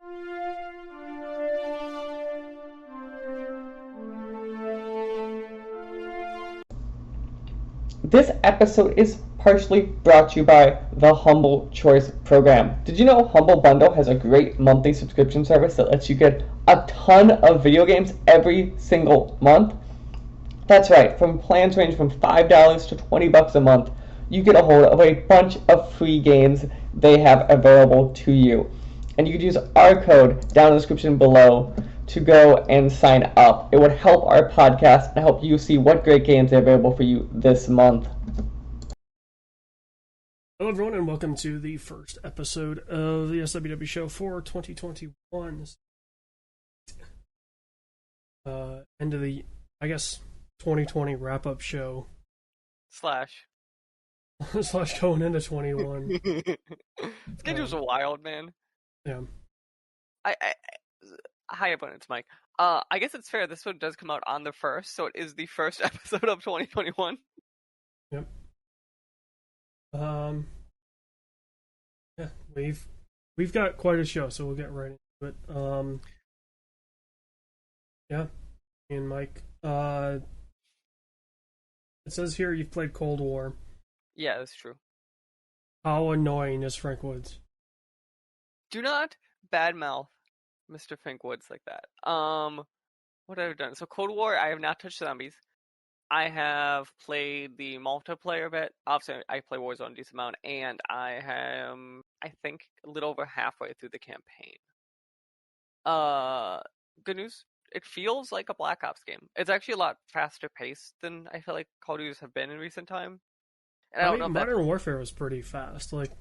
This episode is partially brought to you by the Humble Choice program. Did you know Humble Bundle has a great monthly subscription service that lets you get a ton of video games every single month? That's right, from plans range from $5 to $20 a month, you get a hold of a bunch of free games they have available to you. And you could use our code down in the description below to go and sign up. It would help our podcast and help you see what great games are available for you this month. Hello everyone and welcome to the first episode of the SWW Show for 2021. End of the, 2020 wrap-up show. Slash Going into 21. This game was wild, man. Yeah. Hi everyone, it's Mike. I guess it's fair, this one does come out on the 1st, so it is the first episode of 2021. Yep. Yeah, we've got quite a show, so we'll get right into it. Yeah, me and Mike. It says here you've played Cold War. Yeah, that's true. How annoying is Frank Woods? Do not badmouth Mr. Frank Woods like that. What have I done? So Cold War, I have not touched zombies. I have played the multiplayer bit. Obviously, I play Warzone a decent amount, and I am, I think, a little over halfway through the campaign. Good news. It feels like a Black Ops game. It's actually a lot faster paced than I feel like Call of Duties have been in recent time. And I don't know if Modern Warfare was pretty fast. Like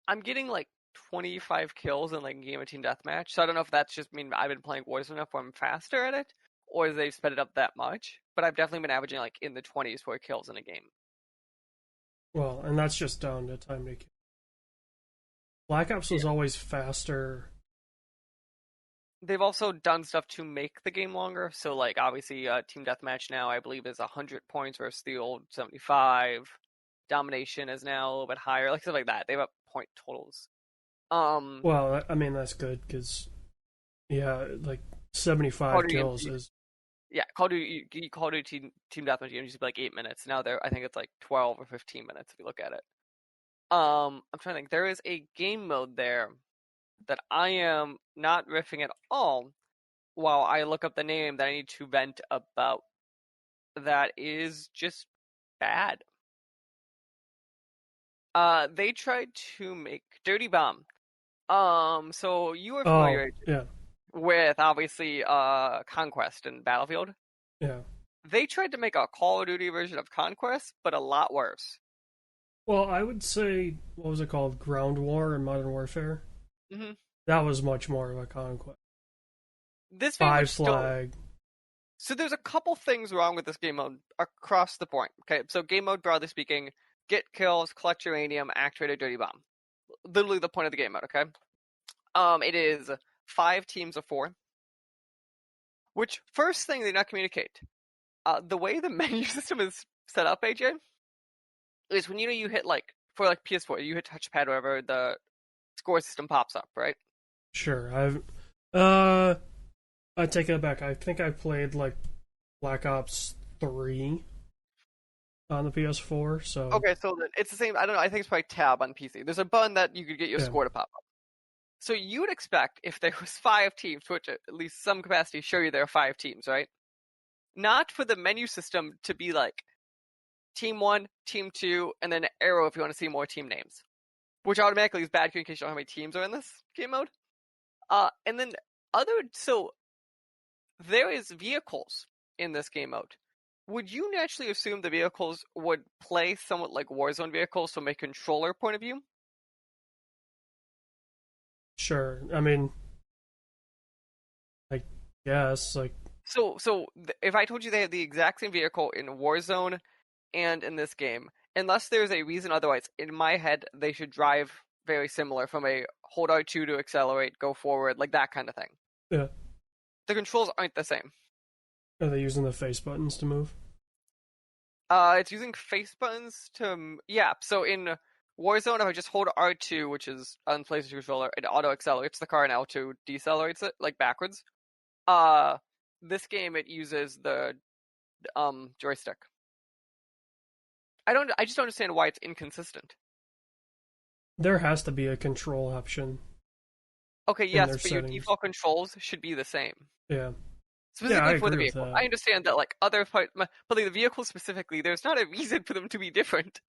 I'm getting like 25 kills in like a game of team deathmatch. So I don't know if that's just mean I've been playing Warzone enough where I'm faster at it, or they've sped it up that much. But I've definitely been averaging like in the 20s for kills in a game. Well, and that's just down to time to kill. Black Ops was always faster. They've also done stuff to make the game longer. So like obviously team deathmatch now I believe is 100 points versus the old 75. Domination is now a little bit higher, like stuff like that. They have point totals. Well, I mean that's good because like 75 kills is. Yeah, Call of Duty team deathmatch games used to be like 8 minutes. Now I think it's like 12 or 15 minutes if you look at it. I'm trying to think. There is a game mode there that I am not riffing at all while I look up the name that I need to vent about. That is just bad. They tried to make Dirty Bomb. So you are familiar with obviously Conquest and Battlefield. Yeah. They tried to make a Call of Duty version of Conquest, but a lot worse. Well, I would say, what was it called? Ground War in Modern Warfare? Mm-hmm. That was much more of a conquest. This Five flag. So there's a couple things wrong with this game mode across the board. Okay, so game mode, broadly speaking, get kills, collect uranium, activate a dirty bomb. Literally the point of the game mode, okay? It is 5 teams of 4. Which, first thing they not communicate. The way the menu system is set up, AJ, is when you hit for PS4, you hit touchpad or whatever, the score system pops up, right? Sure. I take it back. I think I played like Black Ops 3 on the PS4, so... Okay, so it's the same, I don't know, I think it's probably tab on PC. There's a button that you could get your score to pop up. So you would expect, if there was 5 teams, which at least some capacity show you there are 5 teams, right? Not for the menu system to be like Team 1, Team 2, and then arrow if you want to see more team names. Which automatically is bad communication on how many teams are in this game mode. And then so there is vehicles in this game mode. Would you naturally assume the vehicles would play somewhat like Warzone vehicles from a controller point of view? Sure. I mean, I guess, like... So if I told you they have the exact same vehicle in Warzone and in this game, unless there's a reason otherwise, in my head, they should drive very similar from a hold R2 to accelerate, go forward, like that kind of thing. Yeah. The controls aren't the same. Are they using the face buttons to move? It's using face buttons to... Yeah, so in Warzone, if I just hold R2, which is on PlayStation controller, it auto accelerates the car, and L2 decelerates it like backwards. This game it uses the joystick. I just don't understand why it's inconsistent. There has to be a control option. Okay, yes, but your default controls should be the same. Yeah. Specifically for the vehicle. I understand that, like, other parts, but like the vehicle specifically, there's not a reason for them to be different.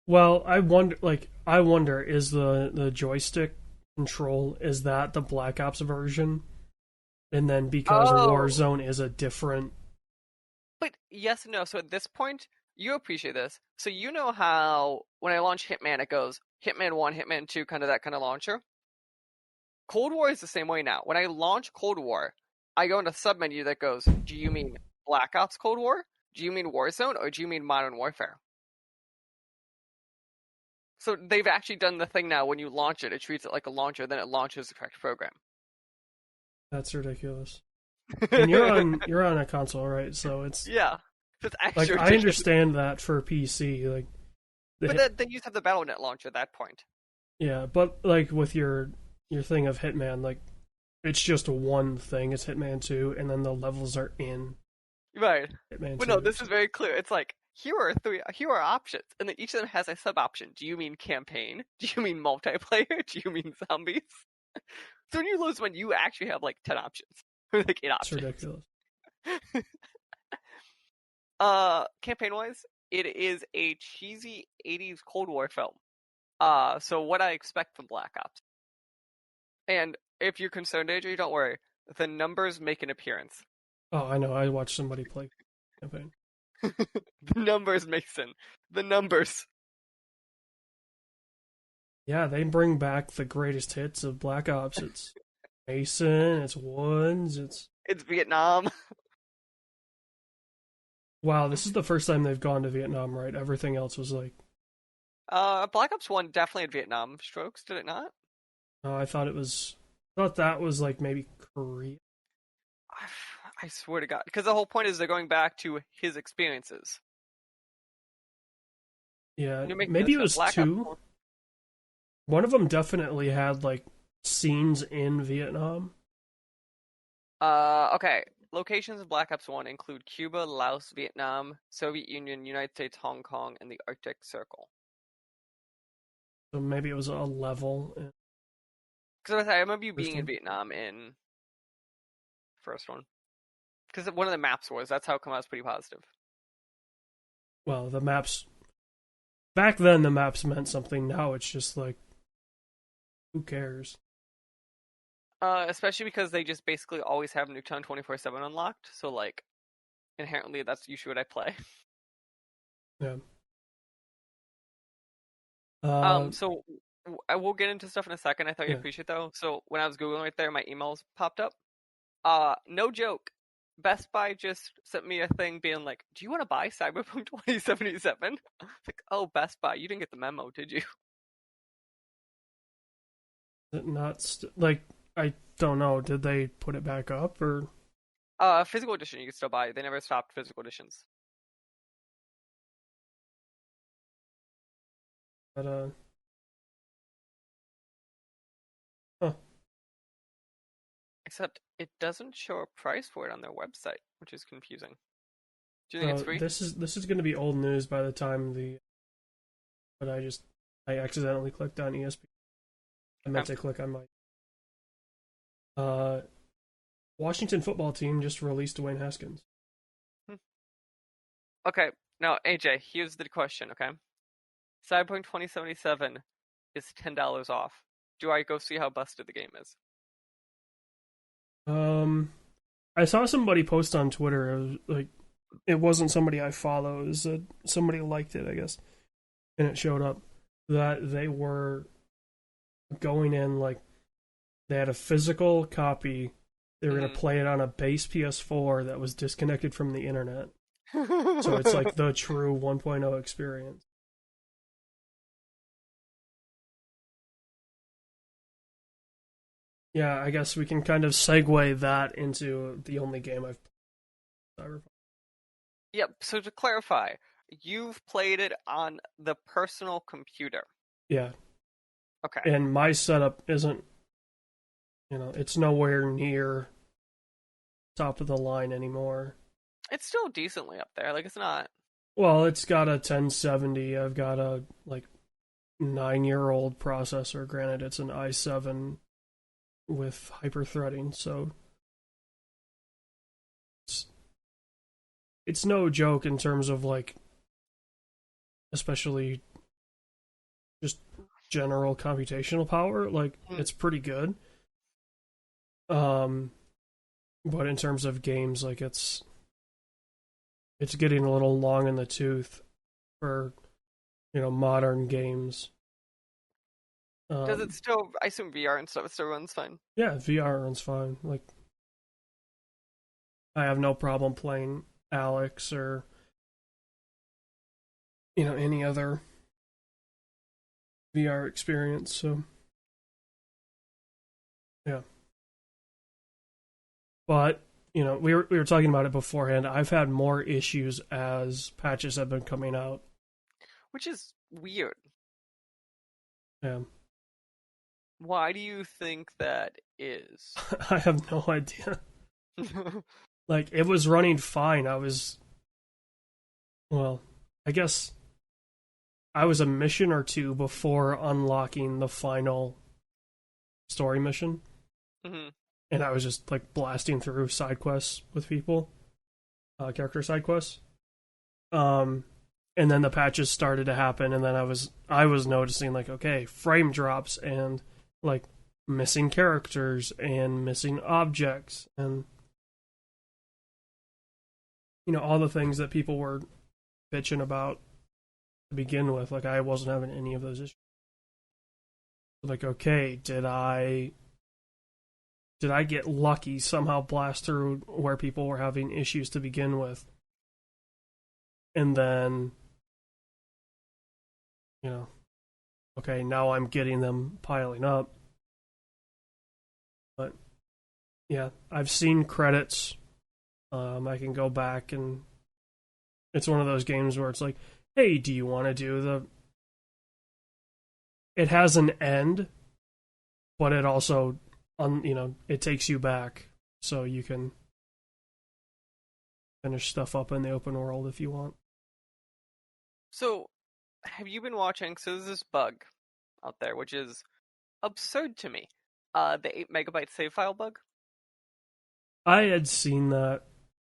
Well, I wonder, is the joystick control, is that the Black Ops version? And then because Warzone is a different... But yes and no. So at this point, you appreciate this. So you know how when I launch Hitman, it goes Hitman 1, Hitman 2, kind of that kind of launcher? Cold War is the same way now. When I launch Cold War, I go into a submenu that goes, do you mean Black Ops Cold War? Do you mean Warzone? Or do you mean Modern Warfare? So they've actually done the thing now when you launch it, it treats it like a launcher, then it launches the correct program. That's ridiculous. And you're on a console, right? So it's... Yeah. It's actually like, ridiculous. I understand that for PC, like... But then you have the Battle.net launcher at that point. Yeah, but like with your thing of Hitman, like it's just one thing. It's Hitman 2, and then the levels are in right. Hitman 2. But no, this is very clear. It's like here are options, and then each of them has a sub option. Do you mean campaign? Do you mean multiplayer? Do you mean zombies? So when you lose one, you actually have like 10 options, like 8 options. It's ridiculous. Campaign wise, it is a cheesy 80s Cold War film. So what I expect from Black Ops. And if you're concerned, AJ, don't worry. The numbers make an appearance. Oh, I know. I watched somebody play campaign. The numbers, Mason. The numbers. Yeah, they bring back the greatest hits of Black Ops. It's Mason, it's Woods, it's Vietnam. Wow, this is the first time they've gone to Vietnam, right? Everything else was like... Black Ops 1 definitely had Vietnam strokes, did it not? I thought that was like maybe Korea. I swear to God. Because the whole point is they're going back to his experiences. Yeah, maybe it was 2. One of them definitely had like scenes in Vietnam. Okay. Locations of Black Ops 1 include Cuba, Laos, Vietnam, Soviet Union, United States, Hong Kong, and the Arctic Circle. So maybe it was a level. Because I remember you being in Vietnam in first one. Because one of the maps was. That's how come I was pretty positive. Well, the maps... Back then, the maps meant something. Now it's just like... Who cares? Especially because they just basically always have Nuketown 24/7 unlocked. So, like, inherently, that's usually what I play. Yeah. So I will get into stuff in a second. I thought you'd appreciate though. So when I was Googling right there, my emails popped up. No joke. Best Buy just sent me a thing being like, "Do you want to buy Cyberpunk 2077?" Like, oh, Best Buy, you didn't get the memo, did you? Is it not like I don't know. Did they put it back up or? Physical edition you can still buy. They never stopped physical editions. But Except it doesn't show a price for it on their website, which is confusing. Do you think it's free? This is going to be old news by the time But I accidentally clicked on ESPN. I meant to click on my. Washington football team just released Dwayne Haskins. Okay, now AJ, here's the question. Okay, Cyberpunk 2077 is $10 off. Do I go see how busted the game is? I saw somebody post on Twitter. It wasn't somebody I follow. It was somebody liked it, I guess, and it showed up that they were going in like they had a physical copy. They were going to play it on a base PS4 that was disconnected from the internet. So it's like the true 1.0 experience. Yeah, I guess we can kind of segue that into the only game I've played. Yep, so to clarify, you've played it on the personal computer. Yeah. Okay. And my setup isn't, it's nowhere near top of the line anymore. It's still decently up there. Like, it's not. Well, it's got a 1070. I've got a 9-year-old processor. Granted, it's an i7 with hyper-threading, so it's no joke in terms of especially just general computational power. It's pretty good. But in terms of games, it's getting a little long in the tooth for modern games. Does it still? I assume VR and stuff still runs fine. Yeah, VR runs fine. I have no problem playing Alex or any other VR experience. So yeah, but we were talking about it beforehand. I've had more issues as patches have been coming out, which is weird. Yeah. Why do you think that is? I have no idea. It was running fine. I guess I was a mission or two before unlocking the final story mission. Mm-hmm. And I was just blasting through side quests with people, character side quests. And then the patches started to happen, and then I was noticing okay, frame drops and missing characters and missing objects and all the things that people were bitching about to begin with. I wasn't having any of those issues. Okay, did I get lucky, somehow blast through where people were having issues to begin with, and then okay, now I'm getting them piling up. But yeah, I've seen credits. I can go back, and it's one of those games where it's hey, do you want to do it has an end, but it also it takes you back, so you can finish stuff up in the open world if you want. So, have you been watching? So there's this bug out there, which is absurd to me. The 8 megabyte save file bug. I had seen that.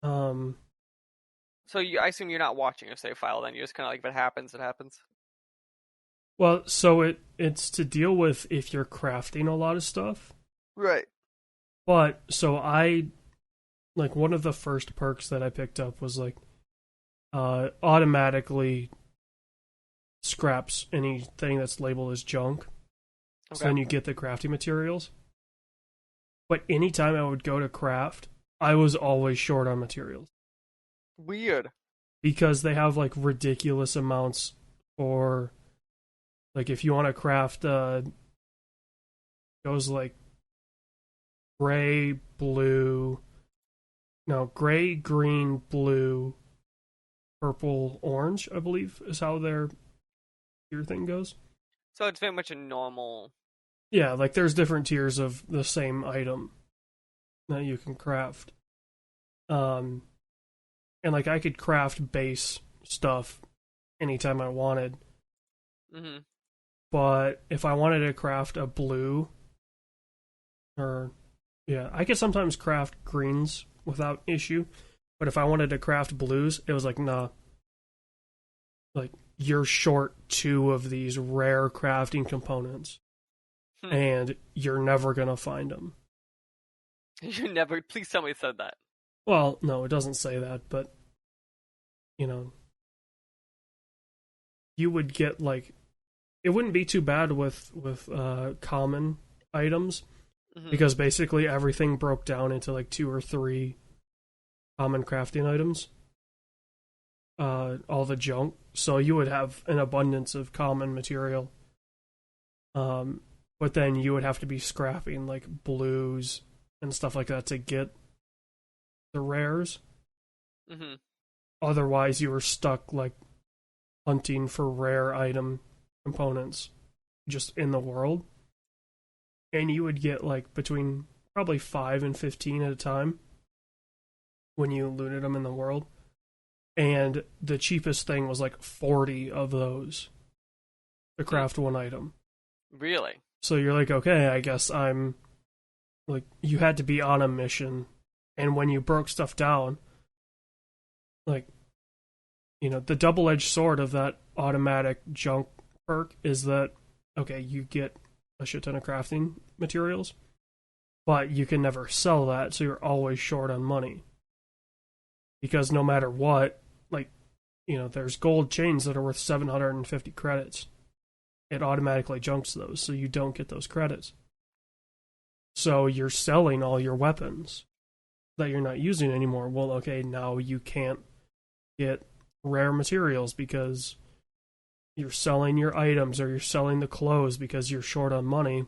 So I assume you're not watching a save file, then you're just kind of if it happens, it happens. Well, so it's to deal with if you're crafting a lot of stuff. Right. But, so I, one of the first perks that I picked up was, automatically scraps anything that's labeled as junk. Okay. So then you get the crafting materials. But anytime I would go to craft, I was always short on materials. Weird. Because they have, ridiculous amounts for, if you want to craft, goes, gray, green, blue, purple, orange, I believe, is how their tier thing goes. So it's very much a normal... Yeah, there's different tiers of the same item that you can craft. And, I could craft base stuff anytime I wanted. Mm-hmm. But if I wanted to craft a blue, I could sometimes craft greens without issue. But if I wanted to craft blues, it was nah. You're short 2 of these rare crafting components. And you're never gonna find them. You never... Please tell me it said that. Well, no, it doesn't say that, but... You would get, it wouldn't be too bad with common items. Mm-hmm. Because basically everything broke down into, 2 or 3 common crafting items. All the junk. So you would have an abundance of common material. But then you would have to be scrapping blues and stuff like that to get the rares. Mm-hmm. Otherwise, you were stuck hunting for rare item components just in the world. And you would get like between probably 5 and 15 at a time when you looted them in the world. And the cheapest thing was like 40 of those to craft one item. Really? So you're like, okay, I guess I'm like, you had to be on a mission. And when you broke stuff down, like, you know, the double-edged sword of that automatic junk perk is that, okay, you get a shit ton of crafting materials, but you can never sell that, so you're always short on money. Because no matter what, like, you know, there's gold chains that are worth 750 credits. It automatically junks those, so you don't get those credits. So you're selling all your weapons that you're not using anymore. Well, okay, now you can't get rare materials because you're selling your items, or you're selling the clothes because you're short on money.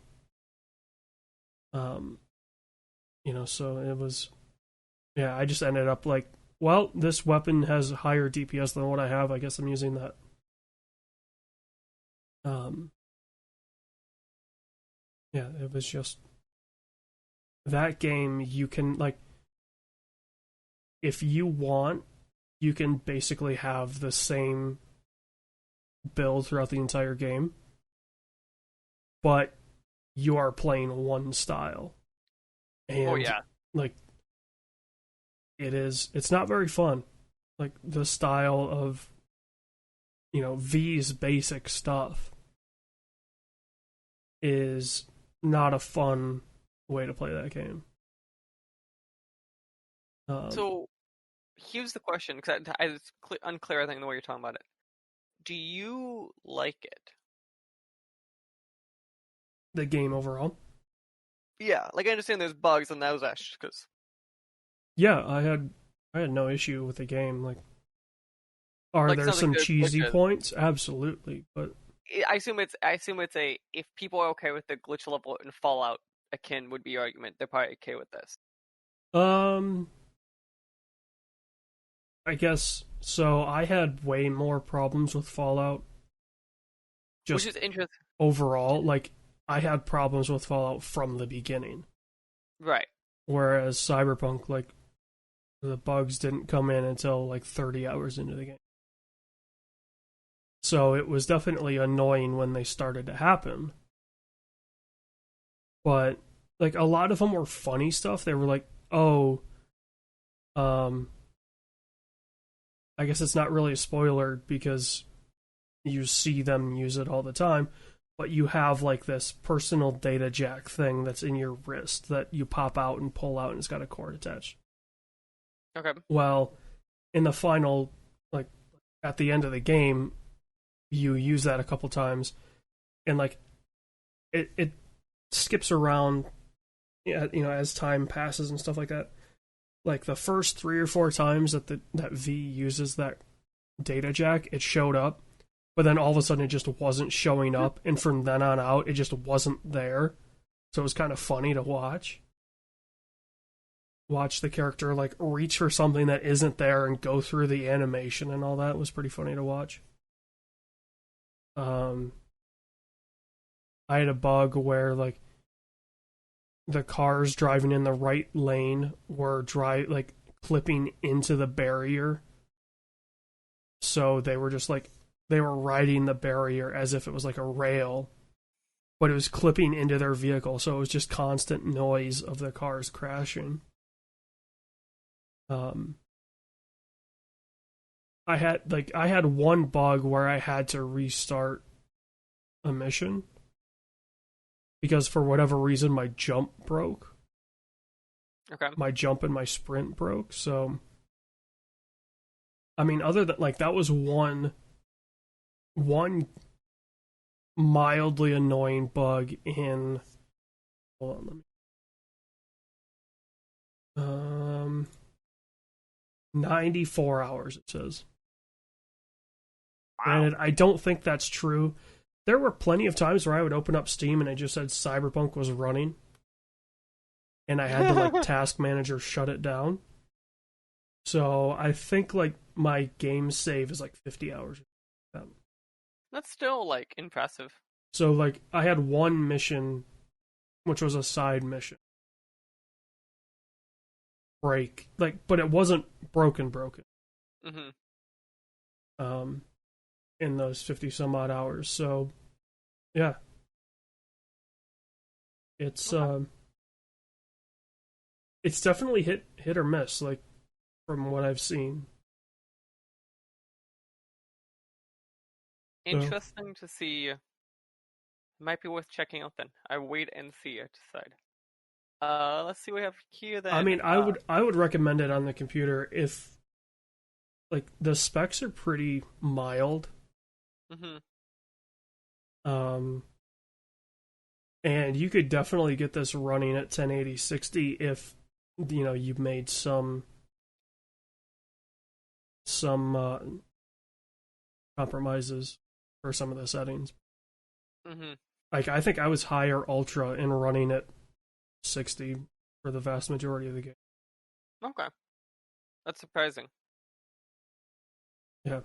You know, so it was, yeah, I just ended up like, well, this weapon has higher DPS than what I have. I guess I'm using that. Yeah, it was just that game. You can, like, if you want, you can basically have the same build throughout the entire game, but you are playing one style. And, oh yeah, like, it's not very fun. Like, the style of, you know, V's basic stuff is not a fun way to play that game. So here's the question, because it's unclear, I think, the way you're talking about it. Do you like it? The game overall? Yeah, like I understand there's bugs, and that was actually because. Yeah, I had no issue with the game. Like, are like, there some like cheesy glitches. points? Absolutely, but I assume it's a, if people are okay with the glitch level in Fallout, akin would be your argument. They're probably okay with this. I guess so. I had way more problems with Fallout. Just Which is interesting. overall, like, I had problems with Fallout from the beginning. Right. Whereas Cyberpunk, like, the bugs didn't come in until like 30 hours into the game. So it was definitely annoying when they started to happen. But, like, a lot of them were funny stuff. They were like, oh, I guess it's not really a spoiler because you see them use it all the time, but you have like this personal data jack thing that's in your wrist that you pop out and pull out, and it's got a cord attached. Okay. Well, in the final, like, at the end of the game, you use that a couple times, and like it skips around, you know, as time passes and stuff like that. Like, the first 3 or 4 times that that V uses that data jack, it showed up, but then all of a sudden it just wasn't showing up, and from then on out, it just wasn't there. So it was kind of funny to watch the character, like, reach for something that isn't there and go through the animation and all that. It was pretty funny to watch. I had a bug where, like, the cars driving in the right lane were clipping into the barrier. So they were just like, they were riding the barrier as if it was like a rail, but it was clipping into their vehicle. So it was just constant noise of the cars crashing. I had one bug where I had to restart a mission because for whatever reason my jump broke. Okay. My jump and my sprint broke. So, I mean, other than, like, that was one mildly annoying bug in, hold on, let me 94 hours, it says. Wow. And I don't think that's true. There were plenty of times where I would open up Steam and it just said Cyberpunk was running, and I had to, like, task manager shut it down. So I think, like, my game save is like 50 hours. That's still, like, impressive. So, like, I had one mission, which was a side mission. Break. Like, but it wasn't broken. Mm-hmm. In those 50 some odd hours. So, yeah. It's, Okay. It's definitely hit or miss, like, from what I've seen. Interesting to see. Might be worth checking out then. I wait and see it decide. Let's see what we have here then. I mean, I would recommend it on the computer if, like, the specs are pretty mild. Mm-hmm. And you could definitely get this running at 1080 60 if, you know, you've made some compromises for some of the settings. Mm-hmm. Like, I think I was higher ultra in running at 60 for the vast majority of the game. Okay. That's surprising. Yeah.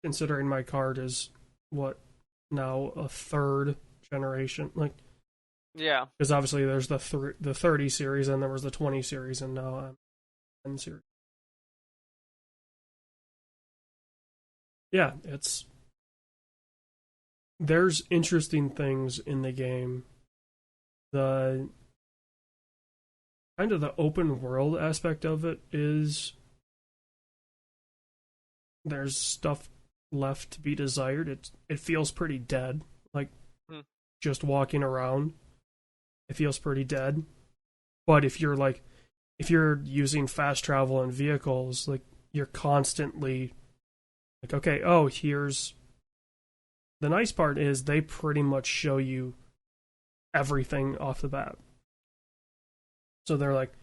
Considering my card is, what, now a third generation? Like, yeah. Because obviously there's the 30 series, and there was the 20 series, and now I'm 10 series. Yeah, there's interesting things in the game. The kind of the open world aspect of it is there's stuff left to be desired. It feels pretty dead. Like, just walking around, it feels pretty dead. But if you're using fast travel and vehicles, like, you're constantly like, okay, oh, here's the nice part is they pretty much show you everything off the bat. So they're like,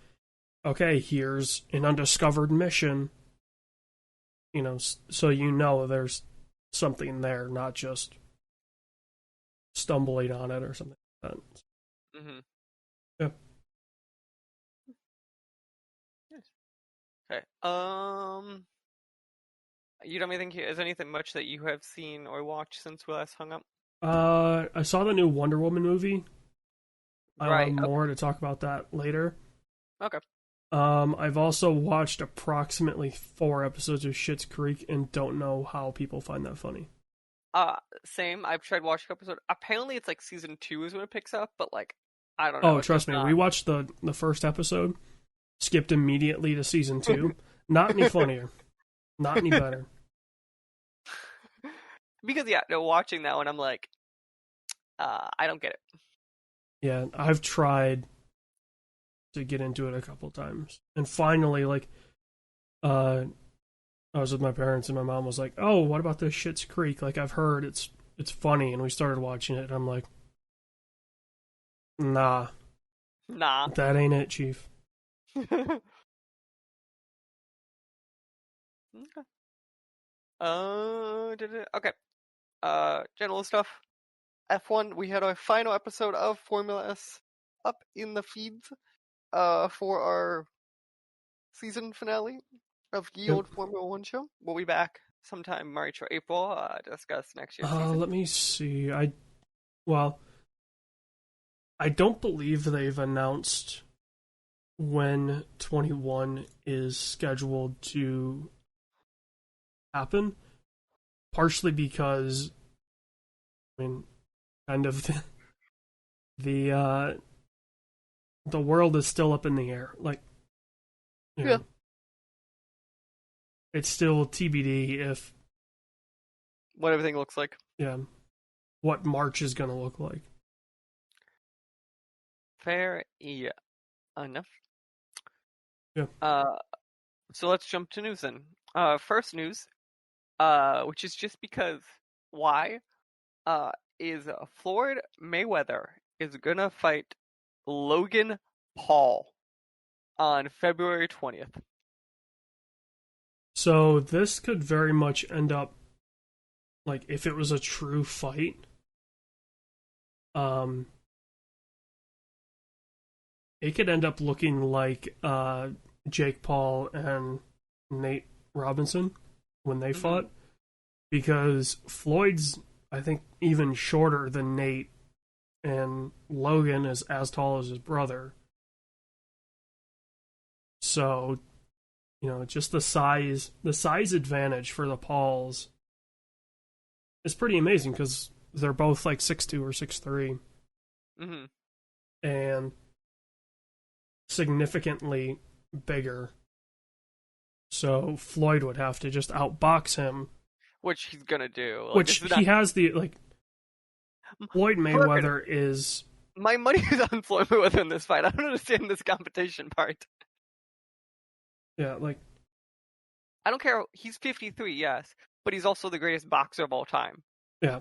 okay, here's an undiscovered mission. You know, so you know there's something there, not just stumbling on it or something like that. Mm-hmm. Yeah. Okay. You don't think is anything much that you have seen or watched since we last hung up? I saw the new Wonder Woman movie. Right. I'll have more to talk about that later. Okay. I've also watched approximately 4 episodes of Schitt's Creek and don't know how people find that funny. Same. I've tried watching an episode. Apparently, it's like season 2 is when it picks up, but like, I don't know. Oh, trust me. We watched the first episode, skipped immediately to season 2. Not any funnier. Not any better. Because, yeah, no, watching that one, I'm like, I don't get it. Yeah, I've tried to get into it a couple times. And finally, like, I was with my parents and my mom was like, oh, what about this Schitt's Creek? Like, I've heard it's funny. And we started watching it and I'm like, nah. That ain't it, Chief. Okay. Okay. General stuff. F1, we had our final episode of Formula S up in the feeds for our season finale of Ye Old Formula 1 show. We'll be back sometime March or April to discuss next year's season. Let me see. I don't believe they've announced when 21 is scheduled to happen. Partially because, I mean, kind of the world is still up in the air. Like, you know, it's still TBD if what everything looks like. Yeah, what March is going to look like. Fair enough. Yeah. So let's jump to news then. First news, which is just because why, is Floyd Mayweather is gonna fight Logan Paul on February 20th. So this could very much end up, like, if it was a true fight, it could end up looking like Jake Paul and Nate Robinson when they fought, because Floyd's I think, even shorter than Nate, and Logan is as tall as his brother. So, just the size advantage for the Pauls is pretty amazing because they're both like 6'2" or 6'3", and significantly bigger. So Floyd would have to just outbox him, which he's gonna do. Like, which he has the Floyd Mayweather is. My money is on Floyd Mayweather in this fight. I don't understand this competition part. Yeah, I don't care. He's 53, yes, but he's also the greatest boxer of all time. Yeah.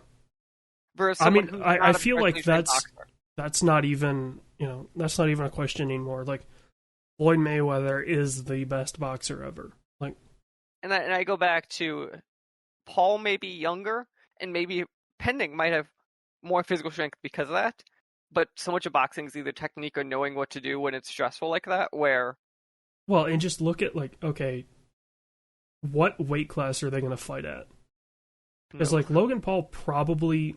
Versus I feel like that's not even that's not even a question anymore. Like, Floyd Mayweather is the best boxer ever. And I go back to Paul may be younger, and maybe Pending might have more physical strength because of that. But so much of boxing is either technique or knowing what to do when it's stressful like that. Well, and just look at okay, what weight class are they going to fight at? Because Logan Paul probably.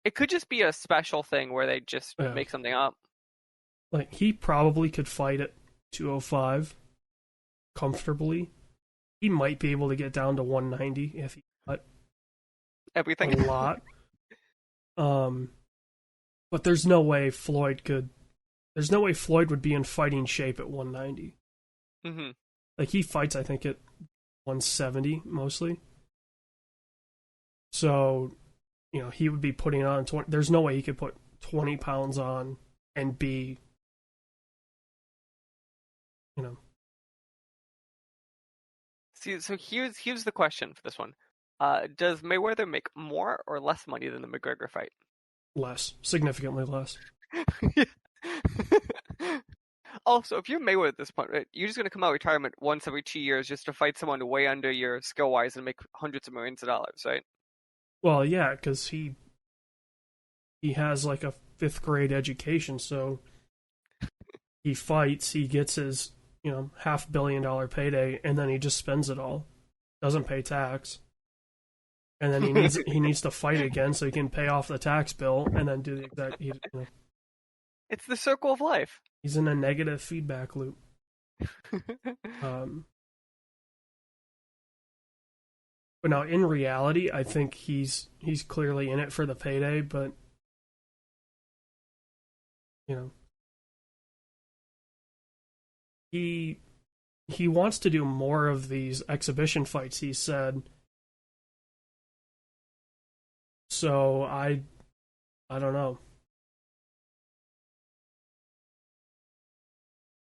It could just be a special thing where they just make something up. He probably could fight at 205 comfortably. He might be able to get down to 190 if he cut everything a lot. But there's no way Floyd could. There's no way Floyd would be in fighting shape at 190. He fights, I think, at 170 mostly. So, he would be putting on 20. There's no way he could put 20 pounds on and be, See, so here's the question for this one. Does Mayweather make more or less money than the McGregor fight? Less. Significantly less. Also, if you're Mayweather at this point, right, you're just going to come out of retirement once every 2 years just to fight someone way under your skill-wise and make hundreds of millions of dollars, right? Well, yeah, because he has a 5th grade education, so he fights, he gets his $500 million payday, and then he just spends it all. Doesn't pay tax. And then he needs to fight again so he can pay off the tax bill and then do the exact. It's the circle of life. He's in a negative feedback loop. But now, in reality, I think he's clearly in it for the payday, but he wants to do more of these exhibition fights, he said. So I don't know.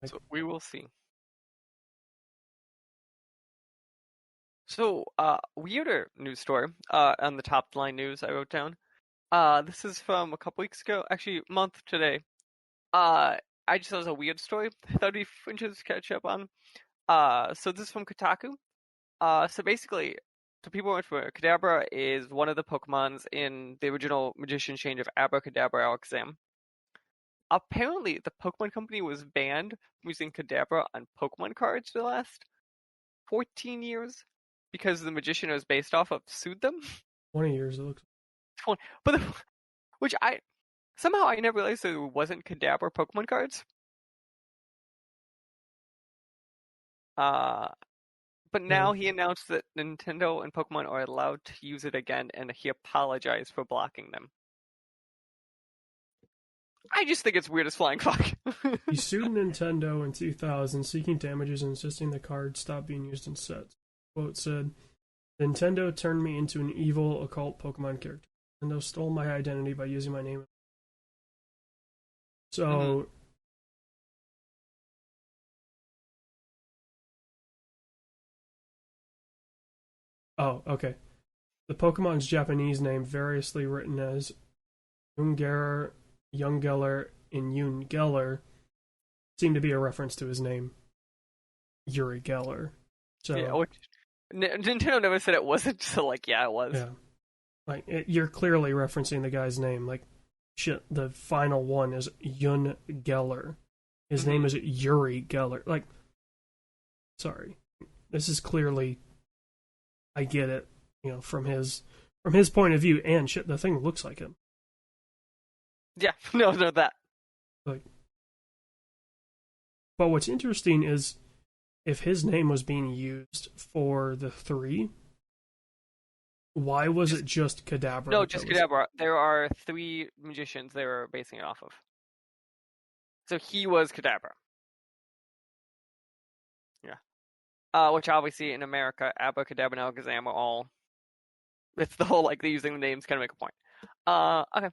So we will see. So, weirder news story on the top line news I wrote down. This is from a couple weeks ago, actually a month today. I just thought it was a weird story. I thought it'd be interesting to catch up on. So this is from Kotaku. So basically, to people who aren't familiar, Kadabra is one of the Pokemons in the original Magician's Chain of Abracadabra, Alakazam. Apparently, the Pokemon Company was banned from using Kadabra on Pokemon cards for the last 14 years because the Magician it was based off of sued them. 20 years, it looks. 20, which I never realized there wasn't Kadabra Pokemon cards. But now he announced that Nintendo and Pokemon are allowed to use it again, and he apologized for blocking them. I just think it's weird as flying fuck. He sued Nintendo in 2000, seeking damages and insisting the cards stop being used in sets. Quote said, Nintendo turned me into an evil, occult Pokemon character. Nintendo stole my identity by using my name. So... Oh, okay. The Pokemon's Japanese name, variously written as Ungerer, Youngeller, and Youngeller, seemed to be a reference to his name, Uri Geller. So, yeah, Nintendo never said it wasn't, so yeah, it was. Yeah. You're clearly referencing the guy's name. Shit, the final one is Yun Geller. His name is Uri Geller. Sorry. This is clearly... I get it, from his from his point of view, and shit, the thing looks like him. Yeah, no, that. Like, but what's interesting is if his name was being used for the 3, why was it just Kadabra? No, just Kadabra. There are 3 magicians they were basing it off of. So he was Kadabra. Yeah. Which obviously in America, Abracadabra and Alakazam are all. It's the whole like using the names kind of make a point. Okay.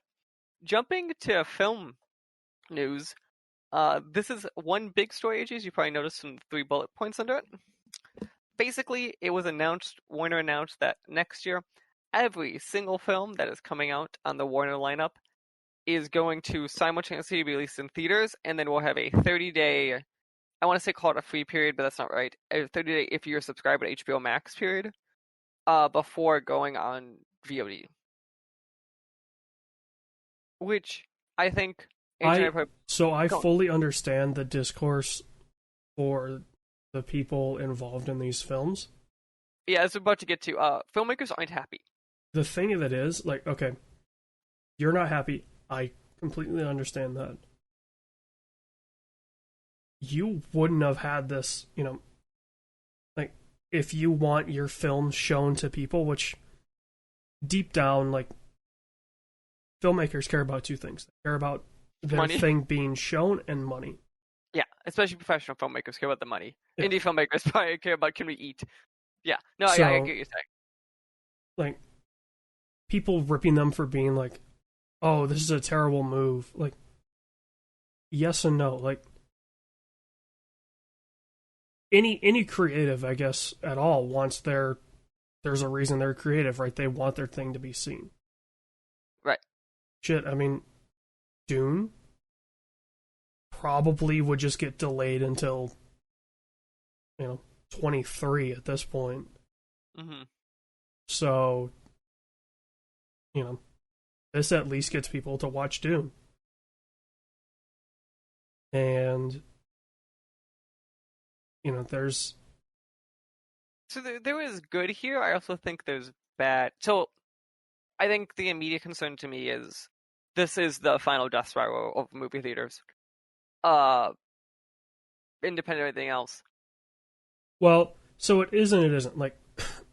Jumping to film news. This is one big story, AJs. You probably noticed some 3 bullet points under it. Basically, it was announced. Warner announced that next year, every single film that is coming out on the Warner lineup is going to simultaneously be released in theaters, and then we'll have a 30-day, I want to say call it a free period, but that's not right, a 30-day if you're subscribed to HBO Max period, before going on VOD. Which, I think... I fully understand the discourse for the people involved in these films. Yeah, it's about to get to, filmmakers aren't happy. The thing of it is, like, okay, you're not happy. I completely understand that. You wouldn't have had this, like, if you want your film shown to people, which deep down, like, filmmakers care about 2 things. They care about their money. Thing being shown and money. Yeah, especially professional filmmakers care about the money. Yeah. Indie filmmakers probably care about can we eat. Yeah, no, So, I get what you're saying. Like, people ripping them for being like, oh, this is a terrible move. Like, yes and no. Like, any creative, I guess, at all wants there's a reason they're creative, right? They want their thing to be seen. Right. Shit, I mean, Dune probably would just get delayed until 23 at this point. Mm-hmm. So, this at least gets people to watch Dune. And, there's... So there is good here. I also think there's bad. So I think the immediate concern to me is this is the final death spiral of movie theaters. Independent of everything else. Well, so it is and it isn't. Like,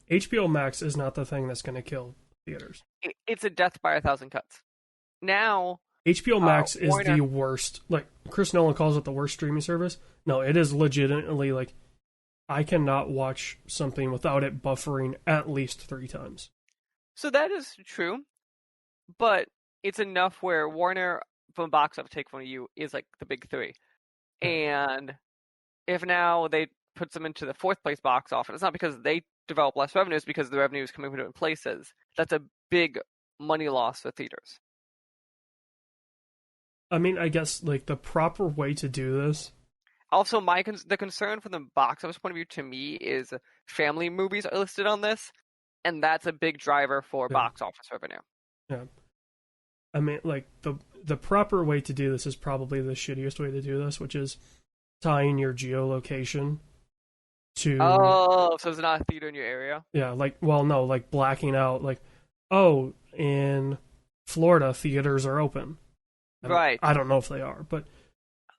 HBO Max is not the thing that's going to kill theaters. It's a death by 1,000 cuts. Now... HBO Max is Warner... the worst. Like, Chris Nolan calls it the worst streaming service. No, it is legitimately, like, I cannot watch something without it buffering at least 3 times. So that is true, but it's enough where Warner, from box office take from you, is like the big 3. And if now they put them into the 4th place box office, it's not because they develop less revenue, it's because the revenue is coming from different places. That's a big money loss for theaters. I mean, I guess, like, the proper way to do this... Also, the concern from the box office point of view to me is family movies are listed on this, and that's a big driver for box office revenue. Yeah. I mean, like, the proper way to do this is probably the shittiest way to do this, which is tying your geolocation to... Oh, so it's not a theater in your area? Yeah, like, well, no, like, blacking out, like, oh, in Florida, theaters are open. Right. I don't know if they are, but...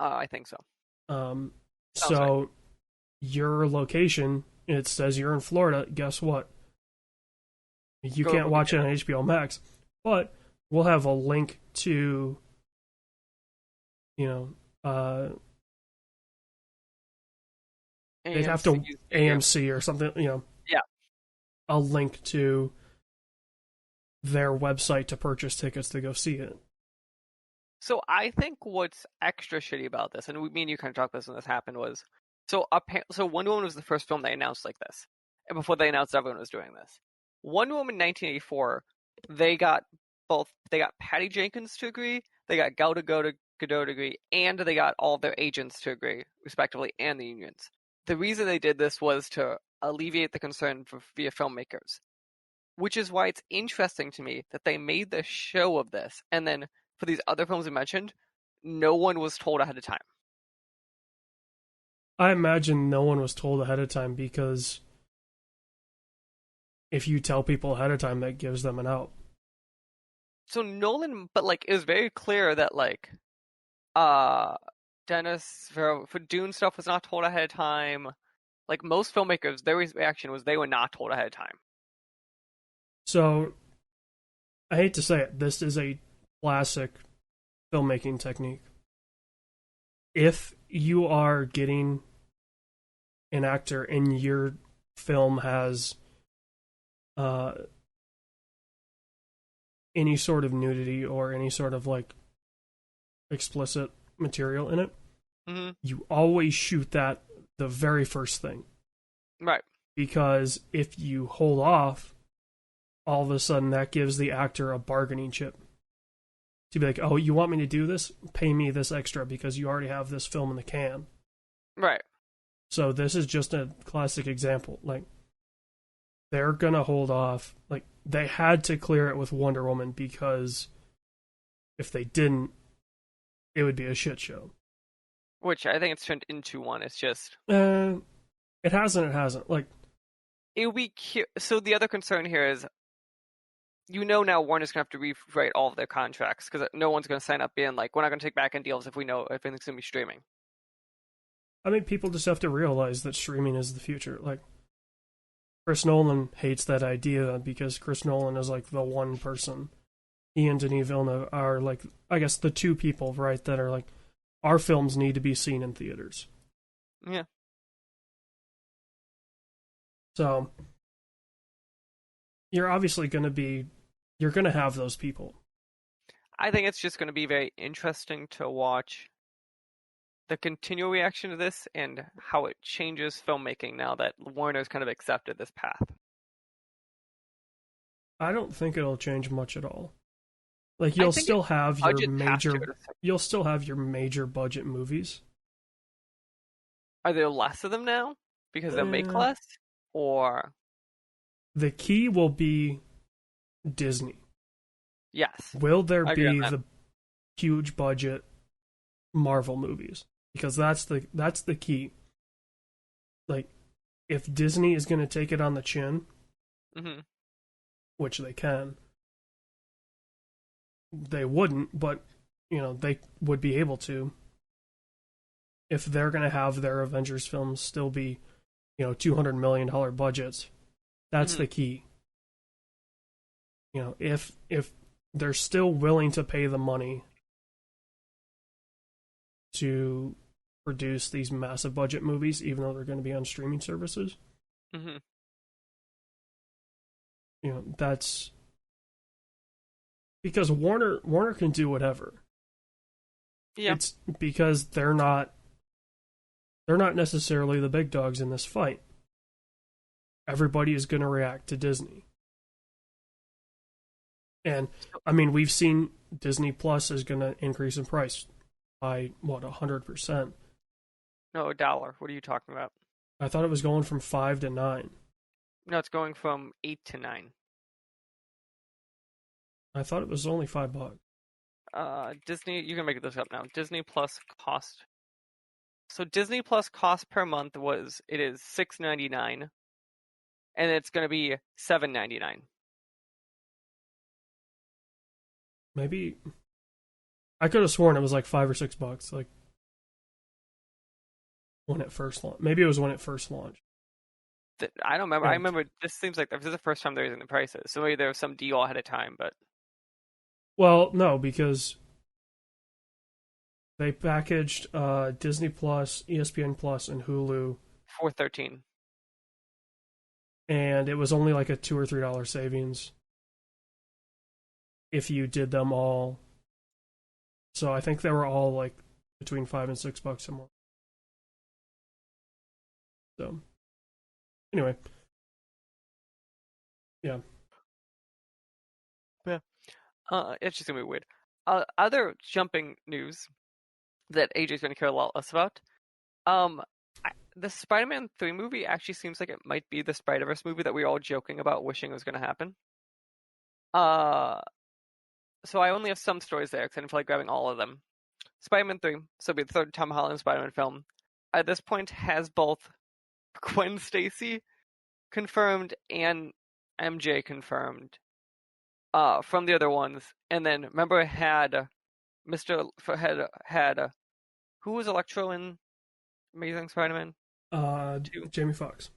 I think so. So, right. Your location, it says you're in Florida, guess what? You can't watch it on HBO Max, but we'll have a link to, they'd have to AMC or something, Yeah. A link to their website to purchase tickets to go see it. So I think what's extra shitty about this, and me and you kind of talked about this when this happened, was so Wonder Woman was the first film they announced like this, and before they announced everyone was doing this. Wonder Woman 1984, they got Patty Jenkins to agree, they got Gal Gadot to agree, and they got all their agents to agree, respectively, and the unions. The reason they did this was to alleviate the concern via filmmakers, which is why it's interesting to me that they made the show of this, and then for these other films we mentioned, no one was told ahead of time. I imagine no one was told ahead of time because if you tell people ahead of time, that gives them an out. So Nolan, but like it was very clear that like uh Dennis for Dune stuff was not told ahead of time. Like most filmmakers, their reaction was they were not told ahead of time. So I hate to say it, this is a classic filmmaking technique. If you are getting an actor and your film has any sort of nudity or any sort of like explicit material in it, you always shoot that the very first thing. Right. Because if you hold off, all of a sudden that gives the actor a bargaining chip. To be like, oh, you want me to do this? Pay me this extra because you already have this film in the can. Right. So this is just a classic example. Like, they're gonna hold off. Like, they had to clear it with Wonder Woman because if they didn't, it would be a shit show. Which I think it's turned into one. It's just it hasn't. Like, it would be so the other concern here is, now Warner's gonna have to rewrite all of their contracts because no one's gonna sign up being like, we're not gonna take back end deals if we know if anything's gonna be streaming. I mean, people just have to realize that streaming is the future. Like, Chris Nolan hates that idea because Chris Nolan is like the one person. He and Denis Villeneuve are like, I guess, the two people, right, that are like, our films need to be seen in theaters. Yeah. So, you're obviously you're going to have those people. I think it's just going to be very interesting to watch the continual reaction to this and how it changes filmmaking now that Warner's kind of accepted this path. I don't think it'll change much at all. Like, you'll still have your major budget movies. Are there less of them now because they'll make less, or the key will be Disney? Yes. Will there be the huge budget Marvel movies? Because that's the key. Like, if Disney is going to take it on the chin, which they can, they wouldn't, but they would be able to. If they're going to have their Avengers films still be, $200 million budgets, that's the key. If they're still willing to pay the money to produce these massive budget movies, even though they're going to be on streaming services, that's because Warner can do whatever. Yeah. It's because they're not necessarily the big dogs in this fight. Everybody is going to react to Disney. And, I mean, we've seen Disney Plus is going to increase in price by, 100%? No, $1. What are you talking about? I thought it was going from $5 to $9. No, it's going from $8 to $9. I thought it was only $5. Disney, you can make this up now. Disney Plus cost. So Disney Plus cost per month is $6.99, and it's going to be $7.99. Maybe I could have sworn it was like $5 or $6, like when it first launched. Maybe it was when it first launched. I don't remember. I remember this seems like this is the first time they're raising the prices. So maybe there was some deal ahead of time, but well, no, because they packaged Disney Plus, ESPN Plus, and Hulu for $13, and it was only like a $2 or $3 savings if you did them all. So I think they were all like between $5 and $6 a month. So anyway, yeah. It's just gonna be weird. Other jumping news that AJ's gonna care a lot less about. The Spider-Man 3 movie actually seems like it might be the Spider-Verse movie that we were all joking about wishing was gonna happen. So I only have some stories there because I didn't feel like grabbing all of them. Spider-Man 3, so it'll be the third Tom Holland Spider-Man film, at this point has both Gwen Stacy confirmed and MJ confirmed. From the other ones, and then remember it had who was Electro in Amazing Spider-Man 2? Jamie Foxx.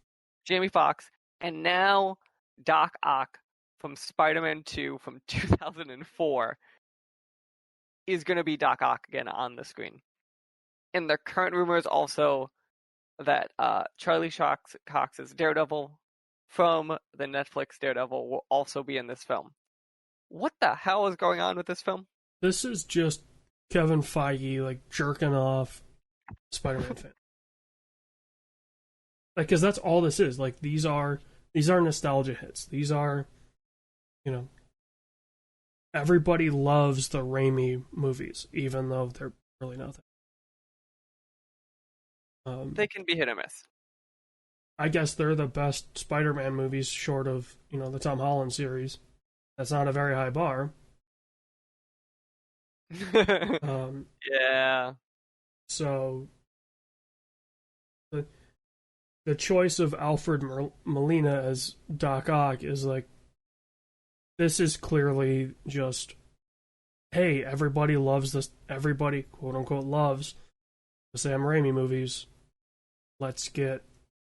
Jamie Foxx, and now Doc Ock from Spider-Man 2 from 2004 is going to be Doc Ock again on the screen. And the current rumor is also that Charlie Cox's Daredevil from the Netflix Daredevil will also be in this film. What the hell is going on with this film? This is just Kevin Feige like jerking off Spider-Man fan. Like, because that's all this is. Like, these are nostalgia hits. These are, everybody loves the Raimi movies, even though they're really nothing. They can be hit or miss. I guess they're the best Spider-Man movies, short of the Tom Holland series. That's not a very high bar. Yeah. So the choice of Alfred Molina as Doc Ock is like, this is clearly just, hey, everybody loves this. Everybody, quote unquote, loves the Sam Raimi movies. Let's get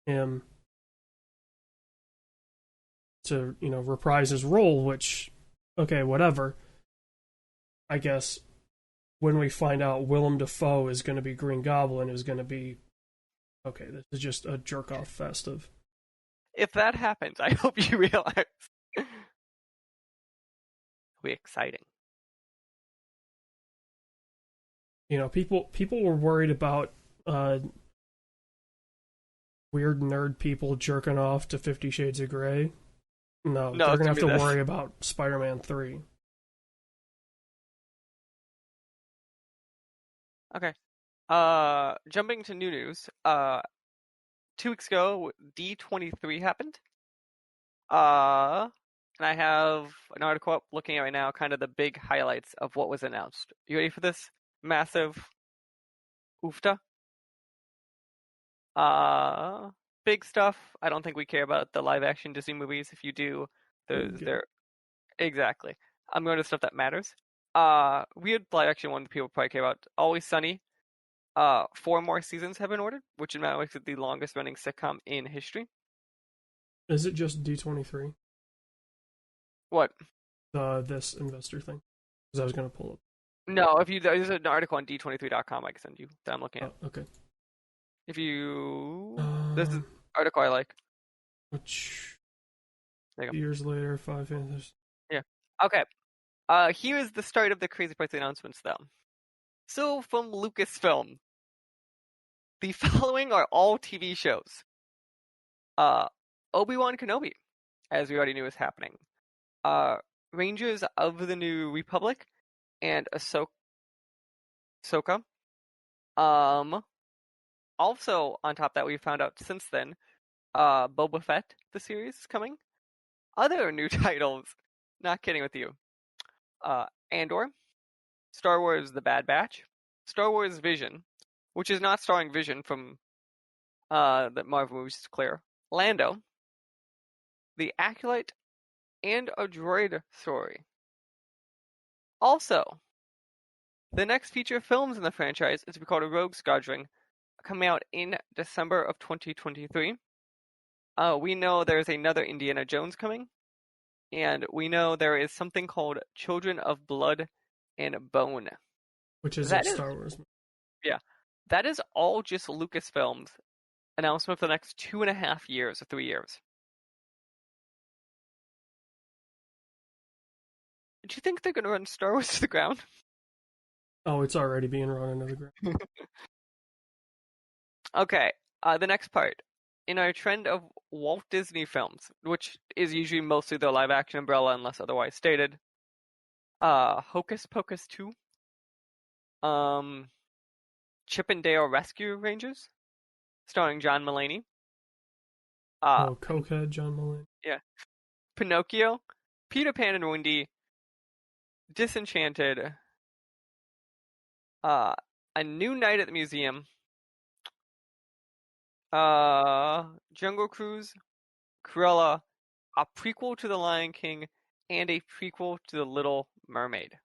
him to reprise his role, which, okay, whatever. I guess when we find out Willem Dafoe is going to be Green Goblin, is going to be, okay, this is just a jerk off fest of. If that happens, I hope you realize it'll be exciting. People were worried about weird nerd people jerking off to 50 Shades of Grey. No, they're going to have to worry about Spider-Man 3. Okay. Jumping to new news. 2 weeks ago, D23 happened. And I have an article up looking at right now, kind of the big highlights of what was announced. You ready for this massive oofta? Big stuff. I don't think we care about the live action Disney movies. If you do, they're exactly. I'm going to stuff that matters. Weird live action one that people probably care about. Always Sunny. 4 more seasons have been ordered, which in makes it the longest running sitcom in history. Is it just D23? What? This investor thing. Because I was going to pull up. No, there's an article on d23.com I can send you that I'm looking at. Okay. If you... this is an article I like. Which... Years later, 5 Panthers. Yeah. Okay. Here is the start of the crazy parts announcements, though. So, from Lucasfilm, the following are all TV shows. Obi-Wan Kenobi, as we already knew was happening. Rangers of the New Republic, and Ahsoka. Also, on top of that, we found out since then, Boba Fett, the series, is coming. Other new titles, not kidding with you. Andor, Star Wars The Bad Batch, Star Wars Vision, which is not starring Vision from the Marvel movies, is clear. Lando, The Acolyte, and a droid story. Also, the next feature films in the franchise is to be called a Rogue Squadron, coming out in December of 2023. We know there's another Indiana Jones coming, and we know there is something called Children of Blood and Bone. Which is a Star Wars. Yeah. That is all just Lucasfilm's announcement for the next 2.5 years or 3 years. Do you think they're going to run Star Wars to the ground? Oh, it's already being run into the ground. Okay, the next part. In our trend of Walt Disney films, which is usually mostly the live-action umbrella unless otherwise stated, Hocus Pocus 2, Chip and Dale Rescue Rangers, starring John Mulaney. Cokehead John Mulaney. Yeah. Pinocchio, Peter Pan and Wendy, Disenchanted, A New Night at the Museum, Jungle Cruise, Cruella, a prequel to The Lion King and a prequel to The Little Mermaid.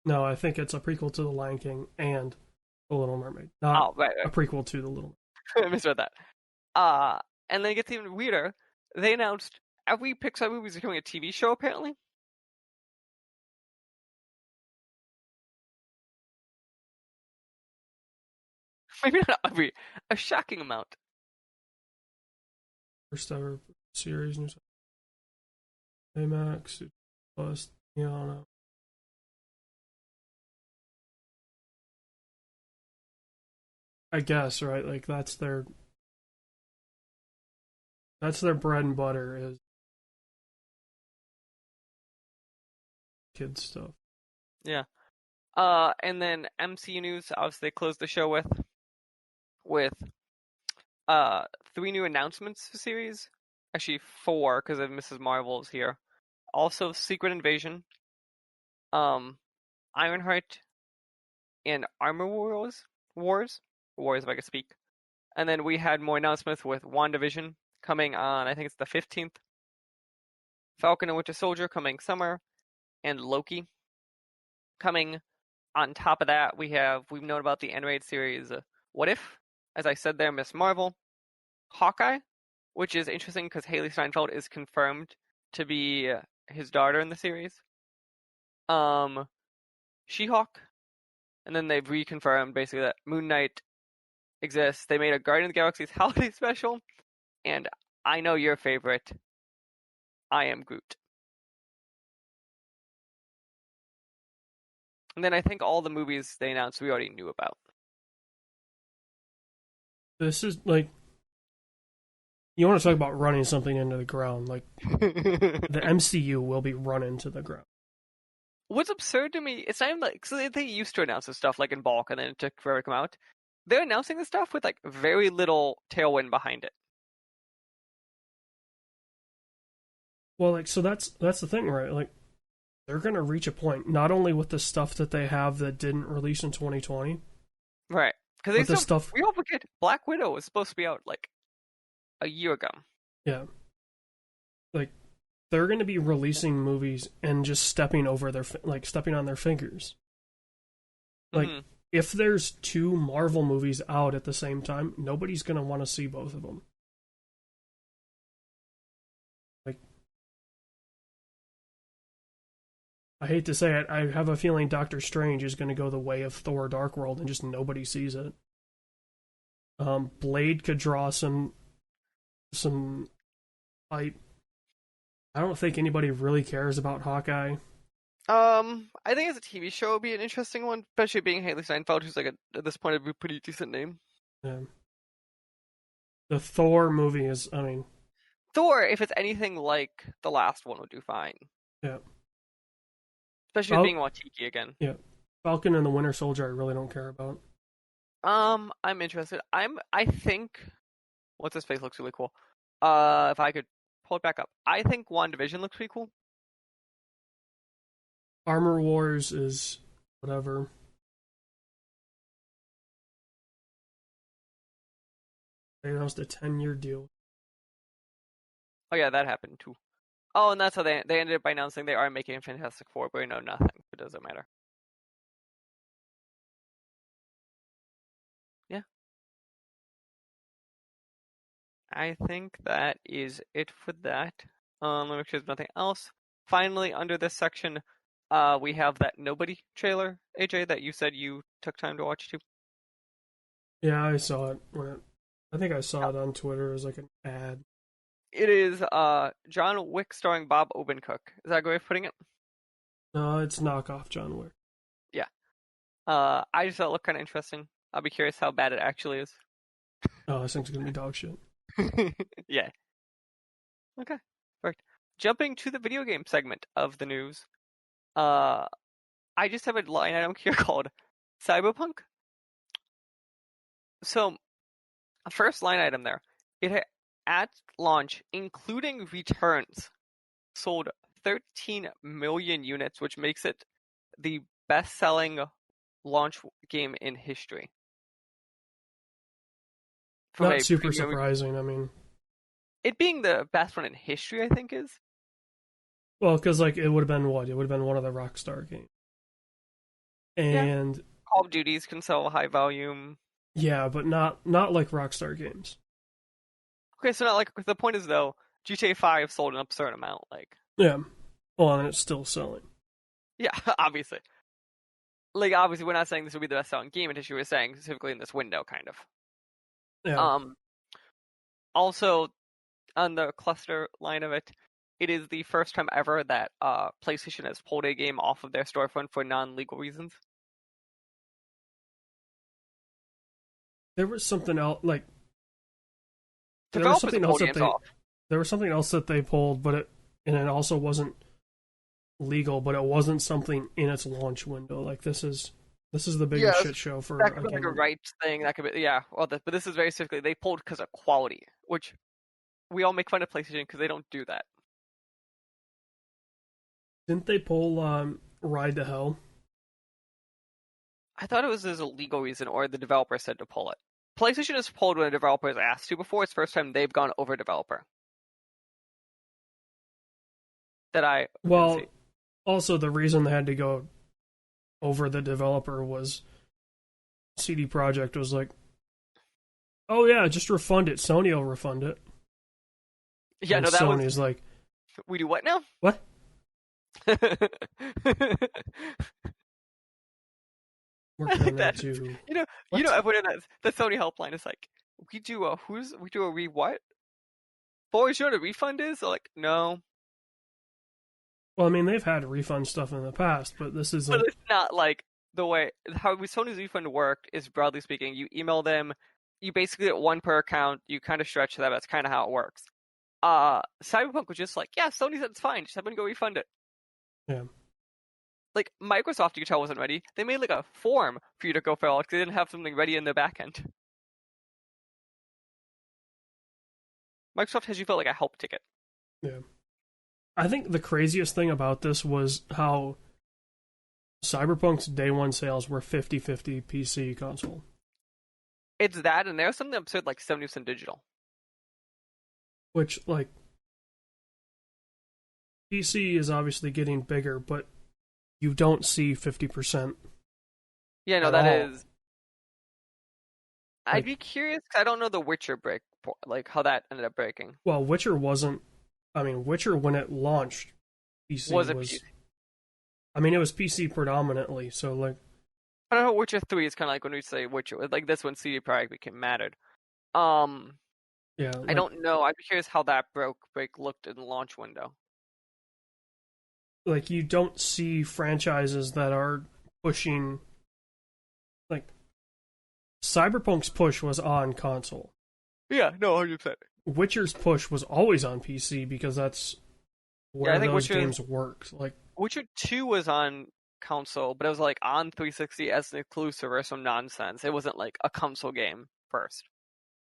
No, I think it's a prequel to The Lion King and The Little Mermaid, not right. a prequel to The Little Mermaid. I misread that. And then it gets even weirder. They announced every Pixar movie is becoming a TV show, apparently. Maybe not every, a shocking amount. first ever series, Baymax, Plus, Tiana. I guess, right? Like that's their bread and butter is kids stuff. Yeah. And then MCU news, obviously they closed the show with 3 new announcements for series. Actually 4, because Mrs. Marvel is here. Also Secret Invasion, Ironheart, and Armor Wars if I could speak. And then we had more announcements with WandaVision coming on, I think it's the 15th. Falcon and Winter Soldier coming summer, and Loki coming. On top of that, we've known about the animated series What If, as I said there, Miss Marvel, Hawkeye, which is interesting because Haley Steinfeld is confirmed to be his daughter in the series. She-Hulk, and then they've reconfirmed basically that Moon Knight exists. They made a Guardian of the Galaxy's holiday special, and I know your favorite, I Am Groot. And then I think all the movies they announced we already knew about. This is like, you want to talk about running something into the ground, like the MCU will be run into the ground. What's absurd to me, it's not even like, so they used to announce this stuff like in bulk and then it took forever to come out. They're announcing this stuff with like very little tailwind behind it. Well, like, so that's the thing, right? Like, they're gonna reach a point not only with the stuff that they have that didn't release in 2020, right? Because the stuff we all forget Black Widow was supposed to be out like a year ago. Yeah, like they're gonna be releasing movies and just stepping on their fingers. Like, if there's 2 Marvel movies out at the same time, nobody's gonna want to see both of them. I hate to say it, I have a feeling Doctor Strange is going to go the way of Thor Dark World and just nobody sees it. Blade could draw some hype. I don't think anybody really cares about Hawkeye. I think as a TV show, it would be an interesting one, especially being Haley Steinfeld, who's like at this point a pretty decent name. Yeah. The Thor movie is, Thor, if it's anything like the last one, would do fine. Yeah. Especially being Watiki again. Yeah. Falcon and the Winter Soldier I really don't care about. I'm interested. I think what's his face looks really cool. If I could pull it back up. I think WandaVision looks pretty cool. Armor Wars is whatever. They announced a 10-year deal. Oh yeah, that happened too. Oh, and that's how they ended up by announcing they are making Fantastic Four, but we know nothing. It doesn't matter. Yeah. I think that is it for that. Let me make sure there's nothing else. Finally, under this section, we have that Nobody trailer, AJ, that you said you took time to watch too. Yeah, I saw it. I think I saw it on Twitter as like an ad. It is John Wick starring Bob Odenkirk. Is that a good way of putting it? No, it's knockoff John Wick. Yeah. I just thought it looked kind of interesting. I'll be curious how bad it actually is. Oh, this thing's gonna be dog shit. Yeah. Okay. Perfect. Jumping to the video game segment of the news. I just have a line item here called Cyberpunk. So, first line item there. It at launch, including returns, sold 13 million units, which makes it the best-selling launch game in history. Not super surprising. I mean, it being the best one in history, I think is. Well, because like it would have been what? It would have been one of the Rockstar games. Yeah. And Call of Duties can sell high volume. yeah, but not like Rockstar games. Okay, so not like the point is though, GTA 5 sold an absurd amount. Like, Yeah. Well, and it's still selling. yeah, obviously. Like, obviously, we're not saying this would be the best selling game in history. We're saying specifically in this window, kind of. Yeah. Also, on the cluster line of it, it is the first time ever that PlayStation has pulled a game off of their storefront for non-legal reasons. There was something else, like there was Developers something pull else that games they off. there was something else that they pulled, but it also wasn't legal, but it wasn't something in its launch window. Like this is the biggest shit show for That a could be like a game. rights thing. That could be, yeah. Well, but this is very specifically they pulled because of quality, which we all make fun of PlayStation because they don't do that. Didn't they pull Ride to Hell? I thought it was as a legal reason, or the developer said to pull it. PlayStation has pulled when a developer is asked to before. It's the first time they've gone over developer. That I Well, see. also the reason they had to go over the developer was CD Projekt was like, "Oh yeah, just refund it. Sony will refund it." Yeah, and no, that Sony's was. like, We do what now? "What? Working on that too." What? Everyone in the Sony helpline is like, we do a what? Boys, you know what a refund is? They're like, no. Well, I mean, they've had refund stuff in the past, but this is But like, it's not like the way how Sony's refund worked is broadly speaking, you email them, you basically get one per account, you kind of stretch that, that's kind of how it works. Cyberpunk was just like, yeah, Sony said it's fine, just have them go refund it. yeah. Like Microsoft, you could tell wasn't ready. They made like a form for you to go fill out because they didn't have something ready in the back end. Microsoft has you fill like a help ticket. Yeah. I think the craziest thing about this was how Cyberpunk's day one sales were 50-50 PC console. It's that, and there's something absurd like 70% digital. Which, like, PC is obviously getting bigger, but you don't see 50%. Yeah, no, at that all. is. I'd Like, be curious because I don't know the Witcher break, like how that ended up breaking. well, Witcher wasn't. I mean, Witcher when it launched, PC Was was. it PC? I mean, it was PC predominantly, so like. I don't know. Witcher 3 is kind of like when we say Witcher, like this when CD Projekt became mattered. Yeah, I like, don't know. I'd be curious how that break looked in the launch window. like you don't see franchises that are pushing. Like, Cyberpunk's push was on console. Yeah, no, 100%. Witcher's push was always on PC because that's where I think those Witcher games worked. Like, Witcher 2 was on console, but it was like on 360 as an exclusive or some nonsense. It wasn't like a console game first.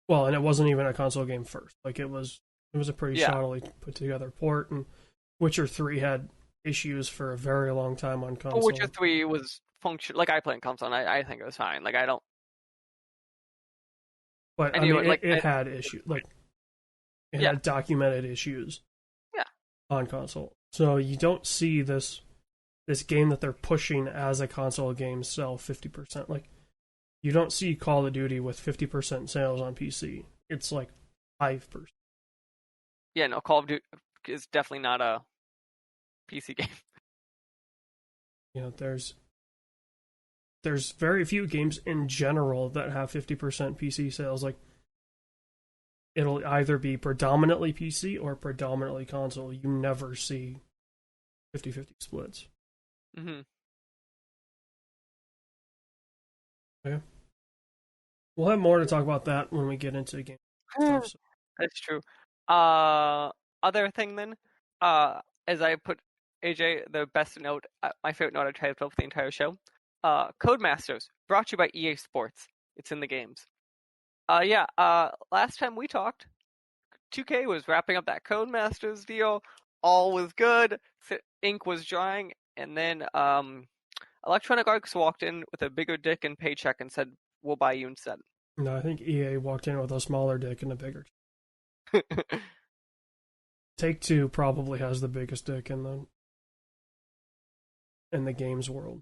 well, and it wasn't even a console game first. Like, it was a pretty Yeah. shoddily put together port, and Witcher 3 had issues for a very long time on But console. Witcher 3 was function like I play on console, and I think it was fine. Like I don't. But I Anyway, mean, like it had issues. Like, it Yeah. had documented issues. Yeah. On console, so you don't see this game that they're pushing as a console game sell 50%. Like, you don't see Call of Duty with 50% sales on PC. It's like 5%. Yeah, no, Call of Duty is definitely not a PC game. You know, there's very few games in general that have 50% PC sales. Like, it'll either be predominantly PC or predominantly console. You never see 50-50 splits. Mm-hmm. Okay. We'll have more to talk about that when we get into game stuff. So. That's true. Other thing then, as I put AJ, the best note, my favorite note I tried to put for the entire show. Codemasters, brought to you by EA Sports. It's in the games. Last time we talked, 2K was wrapping up that Codemasters deal. All was good. Ink was drying, and then Electronic Arts walked in with a bigger dick and paycheck and said, "We'll buy you instead." No, I think EA walked in with a smaller dick and a bigger. Take-Two probably has the biggest dick in the games world.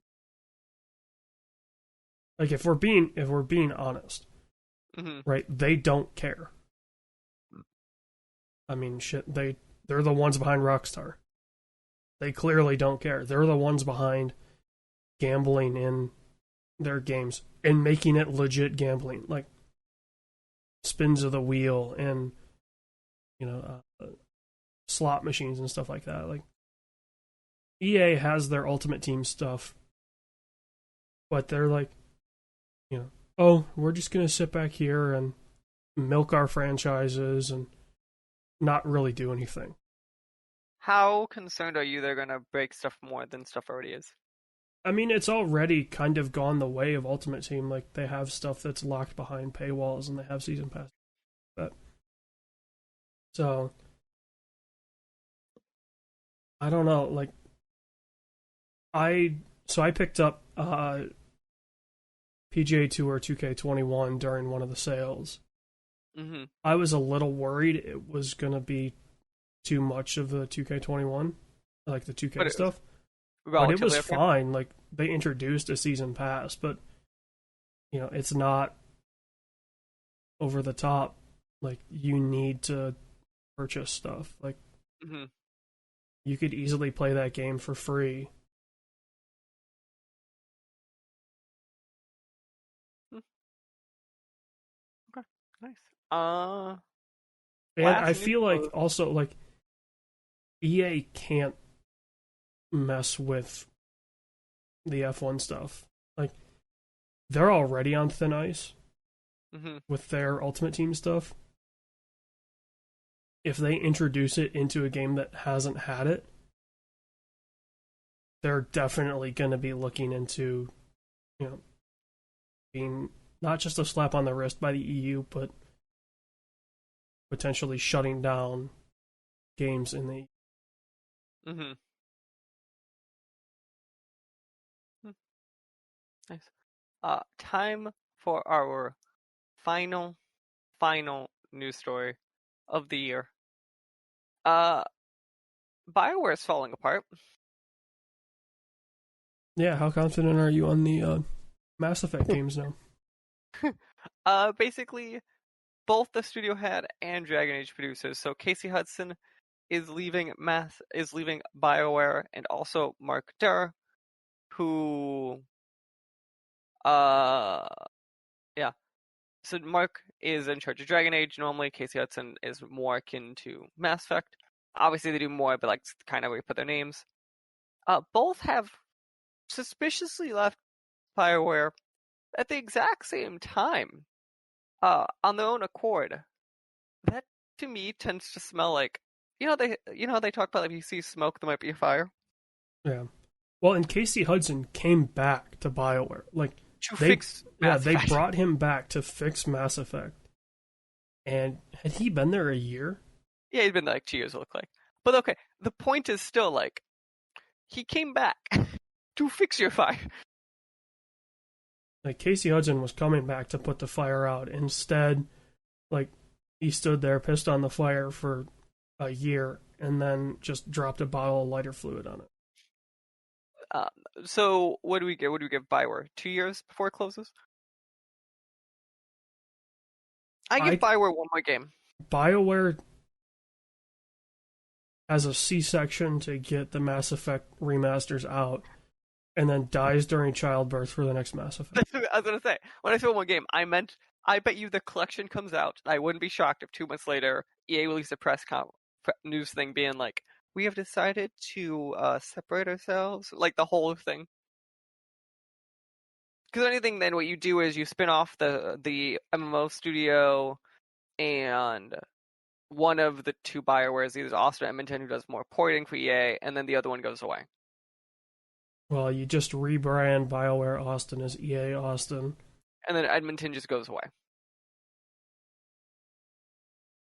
Like if we're being honest, right? They don't care. I mean, shit. They're the ones behind Rockstar. They clearly don't care. They're the ones behind gambling in their games and making it legit gambling, like spins of the wheel and slot machines and stuff like that. Like EA has their Ultimate Team stuff, but they're like, oh, we're just gonna sit back here and milk our franchises and not really do anything. How concerned are you they're gonna break stuff more than stuff already is? I mean, it's already kind of gone the way of Ultimate Team. Like, they have stuff that's locked behind paywalls, and they have season pass. So, I don't know. Like, I picked up PGA Tour 2K21 during one of the sales. Mm-hmm. I was a little worried it was gonna be too much of the 2K21, like the 2K stuff. But it was fine. Like, they introduced a season pass, but it's not over the top. Like, you need to purchase stuff. Like, you could easily play that game for free. Okay, nice. And I feel like also, like, EA can't mess with the F1 stuff. Like, they're already on thin ice with their Ultimate Team stuff. If they introduce it into a game that hasn't had it, they're definitely going to be looking into, being not just a slap on the wrist by the EU, but potentially shutting down games in the Nice. Time for our final news story of the year. BioWare is falling apart. Yeah, how confident are you on the Mass Effect games now? Basically, both the studio head and Dragon Age producers. So Casey Hudson is leaving BioWare, and also Mark Durr, who So Mark is in charge of Dragon Age normally. Casey Hudson is more akin to Mass Effect. Obviously, they do more, but like kind of where you put their names. Both have suspiciously left BioWare at the exact same time, on their own accord. That to me tends to smell like how they talk about if you see smoke, there might be a fire. Yeah. Well, and Casey Hudson came back to BioWare, like they brought him back to fix Mass Effect. And had he been there a year? Yeah, he'd been there like 2 years, it looked like. But okay, the point is still like he came back to fix your fire. Like, Casey Hudson was coming back to put the fire out. Instead, like, he stood there, pissed on the fire for a year, and then just dropped a bottle of lighter fluid on it. So what do we give? What do we give BioWare? 2 years before it closes? I give BioWare one more game. BioWare has a C-section to get the Mass Effect remasters out, and then dies during childbirth for the next Mass Effect. I was gonna say, when I said one more game, I meant I bet you the collection comes out. I wouldn't be shocked if 2 months later EA released a press news thing being like, we have decided to separate ourselves, like the whole thing. Because anything, then what you do is you spin off the MMO studio, and one of the two BioWares, either Austin or Edmonton, who does more porting for EA, and then the other one goes away. Well, you just rebrand BioWare Austin as EA Austin. And then Edmonton just goes away.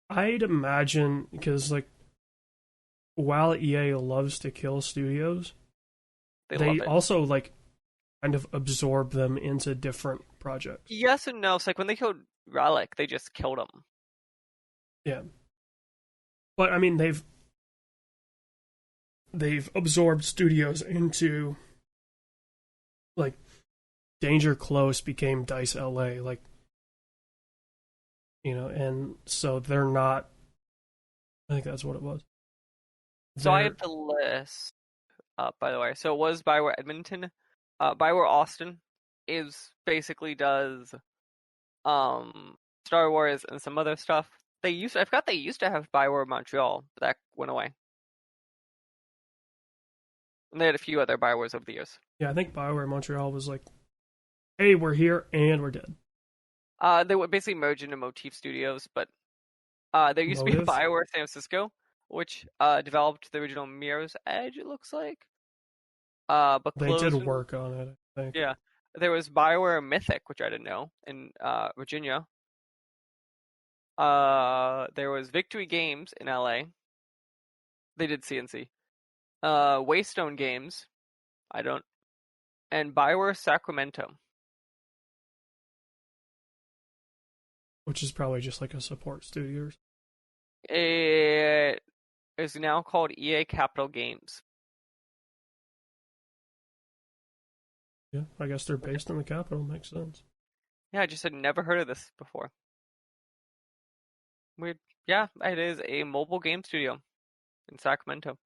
I'd imagine, because, like, while EA loves to kill studios, they also, like, kind of absorb them into different projects. Yes and no. It's like when they killed Relic, they just killed them. Yeah. But I mean, they've absorbed studios into, like, Danger Close became DICE LA, like, you know, and so they're not. I think that's what it was. So I have the list up, by the way. So it was Bioware Edmonton. Bioware Austin basically does Star Wars and some other stuff. I forgot they used to have Bioware Montreal, but that went away. And they had a few other Biowares over the years. Yeah, I think Bioware Montreal was like, hey, we're here and we're dead. They would basically merge into Motif Studios, but there used to be a Bioware San Francisco, which developed the original Mirror's Edge, it looks like. But they did work on it, I think. Yeah. There was Bioware Mythic, which I didn't know, in Virginia. There was Victory Games in LA. They did CNC. Waystone Games, and Bioware Sacramento. Which is probably just like a support studio. It is now called EA Capital Games. Yeah, I guess they're based in the capital. Makes sense. Yeah, I just had never heard of this before. Weird. Yeah, it is a mobile game studio in Sacramento.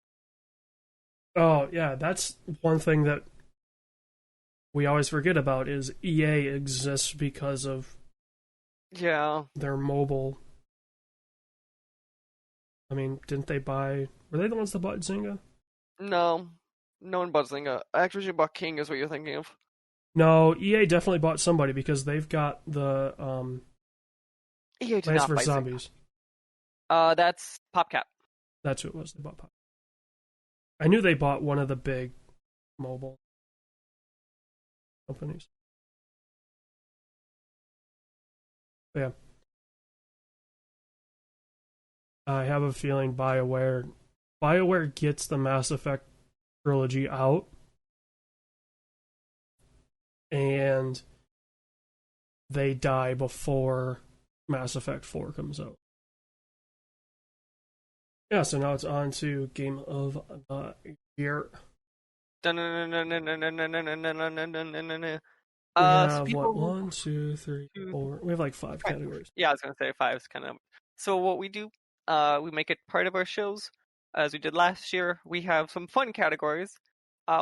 Oh, yeah, that's one thing that we always forget about is EA exists because of their mobile. I mean, didn't they buy... Were they the ones that bought Zynga? No. No one bought Zynga. Actually, bought King is what you're thinking of. No, EA definitely bought somebody because they've got the EA did Plants not buy vs. Zombies. Zynga. That's PopCap. That's who it was. They bought PopCap. I knew they bought one of the big mobile companies. But yeah. I have a feeling BioWare gets the Mass Effect trilogy out, and they die before Mass Effect 4 comes out. Yeah, so now it's on to Game of the Year. We have, what, 1, 2, 3, 4... We have like 5 categories. Yeah, I was going to say 5 is kind of... So what we do, we make it part of our shows, as we did last year. We have some fun categories.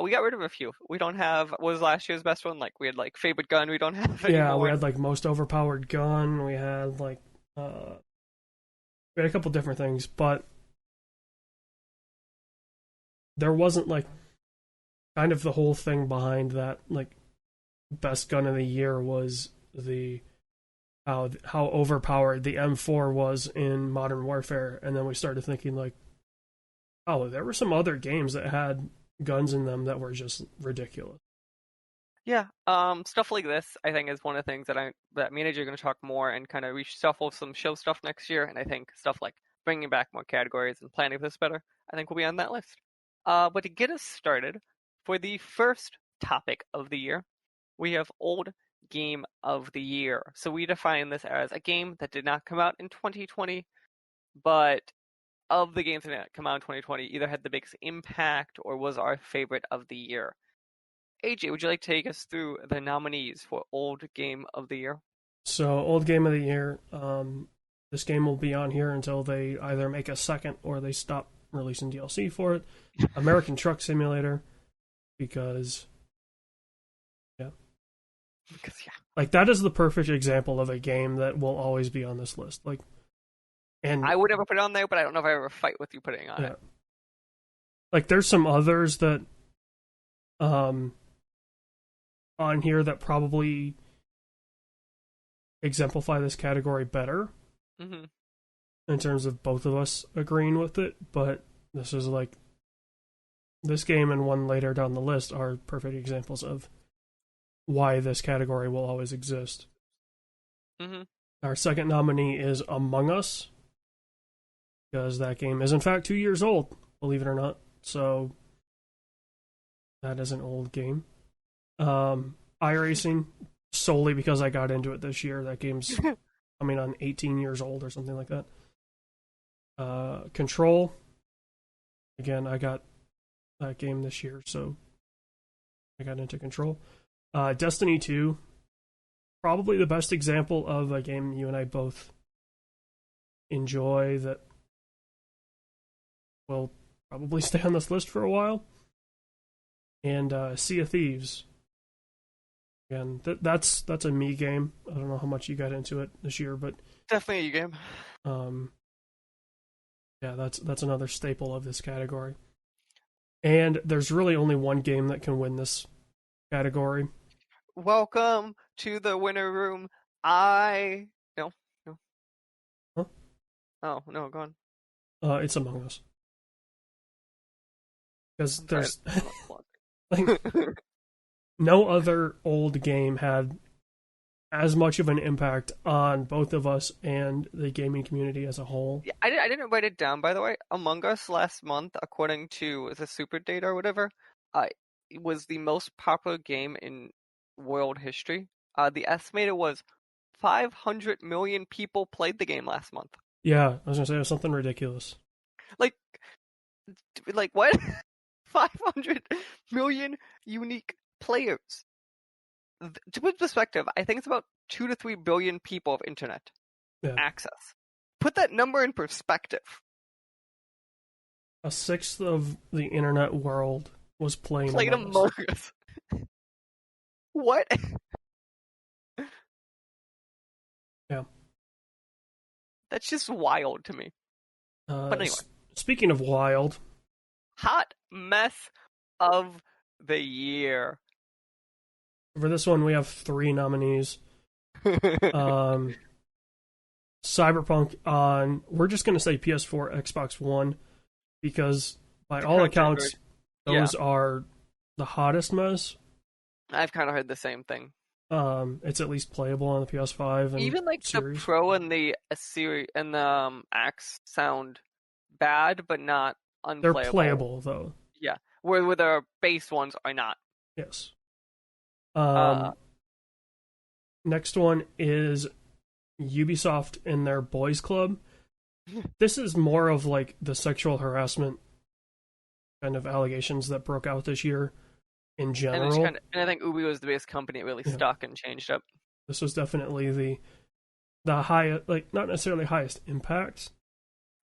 We got rid of a few. We don't have... What was last year's best one? Like, we had, like, favorite gun. We don't have anymore. Yeah, we had, like, most overpowered gun. We had, like... we had a couple different things, but... There wasn't, like... Kind of the whole thing behind that, like... Best gun of the year was the... How overpowered the M4 was in Modern Warfare, and then we started thinking, like... Oh, there were some other games that had guns in them that were just ridiculous. Yeah, stuff like this, I think, is one of the things that me and AJ are going to talk more and kind of reshuffle some show stuff next year, and I think stuff like bringing back more categories and planning for this better, I think will be on that list. But to get us started, for the first topic of the year, we have Old Game of the Year. So we define this as a game that did not come out in 2020, but of the games that did not come out in 2020, either had the biggest impact or was our favorite of the year. AJ, would you like to take us through the nominees for Old Game of the Year? So, Old Game of the Year, this game will be on here until they either make a second or they stop releasing DLC for it. American Truck Simulator, because like, that is the perfect example of a game that will always be on this list. Like, and I would never put it on there, but I don't know if I ever fight with you putting it on it. Like, there's some others that on here that probably exemplify this category better in terms of both of us agreeing with it, but this is like, this game and one later down the list are perfect examples of why this category will always exist. Our second nominee is Among Us, because that game is in fact 2 years old, believe it or not. So that is an old game. iRacing, solely because I got into it this year. That game's coming on 18 years old or something like that. Control. Again, I got that game this year, so I got into Control. Destiny 2. Probably the best example of a game you and I both enjoy that will probably stay on this list for a while. And Sea of Thieves. Again, that's a me game. I don't know how much you got into it this year, but definitely a game. Yeah, that's another staple of this category. And there's really only one game that can win this category. Welcome to the winner room. No. Huh? Oh no, go on. It's Among Us. Because there's no other old game had as much of an impact on both of us and the gaming community as a whole. Yeah, I didn't write it down, by the way. Among Us last month, according to the Super Data or whatever, it was the most popular game in world history. The estimated was 500 million people played the game last month. Yeah, I was gonna say it was something ridiculous. Like what? 500 million unique players. To put perspective, I think it's about 2 to 3 billion people of internet access. Put that number in perspective. A sixth of the internet world was playing Among Us. What? Yeah. That's just wild to me. But anyway. Speaking of wild. Hot mess of the year. For this one, we have 3 nominees. Cyberpunk on, we're just going to say PS4, Xbox One, because by all accounts, those are the hottest mess. I've kind of heard the same thing. It's at least playable on the PS5 and even like series. The Pro and the Series and the X sound bad, but not unplayable. They're playable though. Yeah, where the base ones are not. Yes. Next one is Ubisoft and their Boys Club. This is more of like the sexual harassment kind of allegations that broke out this year in general. And I think Ubi was the biggest company. It really stuck and changed up. This was definitely the highest, like not necessarily highest impact,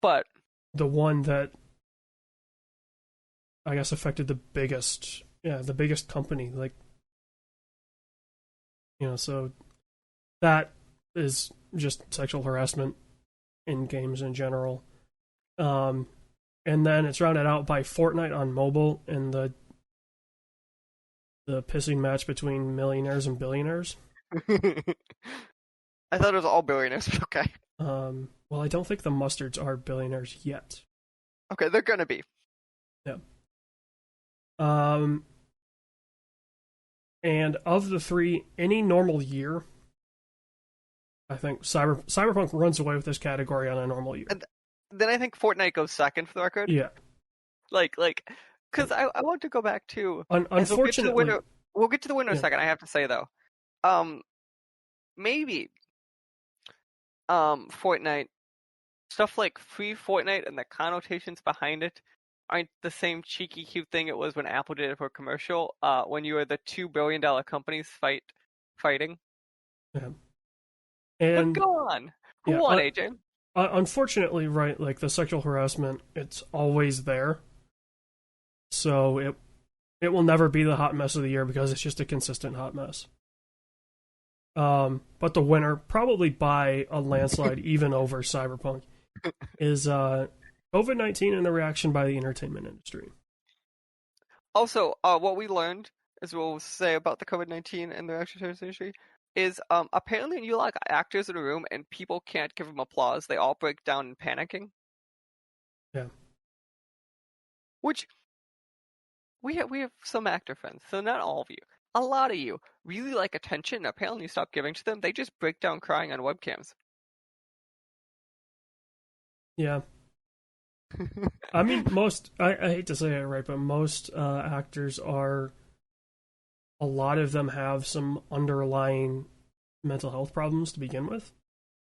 but the one that I guess affected the biggest company. Like, so that is just sexual harassment in games in general. And then it's rounded out by Fortnite on mobile and the pissing match between millionaires and billionaires. I thought it was all billionaires, but okay. Well, I don't think the Mustards are billionaires yet. Okay, they're gonna be. Yeah. And of the 3, any normal year, I think Cyberpunk runs away with this category on a normal year. And then I think Fortnite goes second for the record. Yeah. Because I want to go back to. Unfortunately, we'll get to the winner in a second. I have to say though, maybe, Fortnite stuff like free Fortnite and the connotations behind it aren't the same cheeky cute thing it was when Apple did it for a commercial. When you were the $2 billion companies fighting. Yeah. And but go on, AJ. Unfortunately, right, like the sexual harassment, it's always there. So it will never be the hot mess of the year because it's just a consistent hot mess. But the winner, probably by a landslide, even over Cyberpunk, is COVID-19 and the reaction by the entertainment industry. Also, what we learned, as we'll say about the COVID-19 and the reaction to the industry, is apparently when you lock actors in a room and people can't give them applause, they all break down in panicking. Yeah. Which we have some actor friends, so not all of you. A lot of you really like attention, and apparently you stop giving to them, they just break down crying on webcams. Yeah. I mean, I hate to say it, right, but most actors are, a lot of them have some underlying mental health problems to begin with.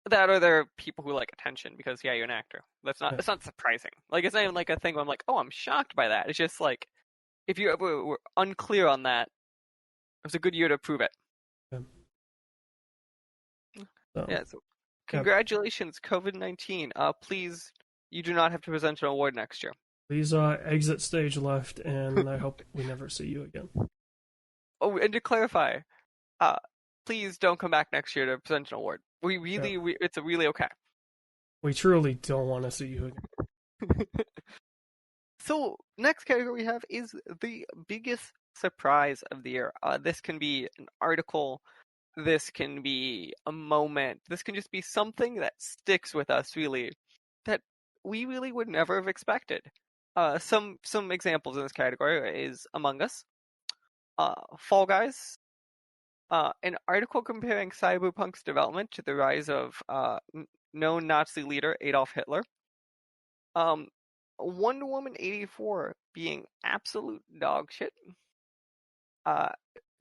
That or there are people who like attention because you're an actor. It's not surprising. Like it's not even like a thing where I'm like, oh, I'm shocked by that. It's just like if you ever were unclear on that, it was a good year to prove it. Yeah. So congratulations, COVID-19. Please, you do not have to present an award next year. Please exit stage left, and I hope we never see you again. Oh, and to clarify, please don't come back next year to present an award. It's really okay. We truly don't want to see you again. So, next category we have is the biggest surprise of the year. This can be an article, this can be a moment, this can just be something that sticks with us, really, that we really would never have expected. Some examples in this category is Among Us, Fall Guys, an article comparing Cyberpunk's development to the rise of known Nazi leader Adolf Hitler, Wonder Woman 84 being absolute dog shit,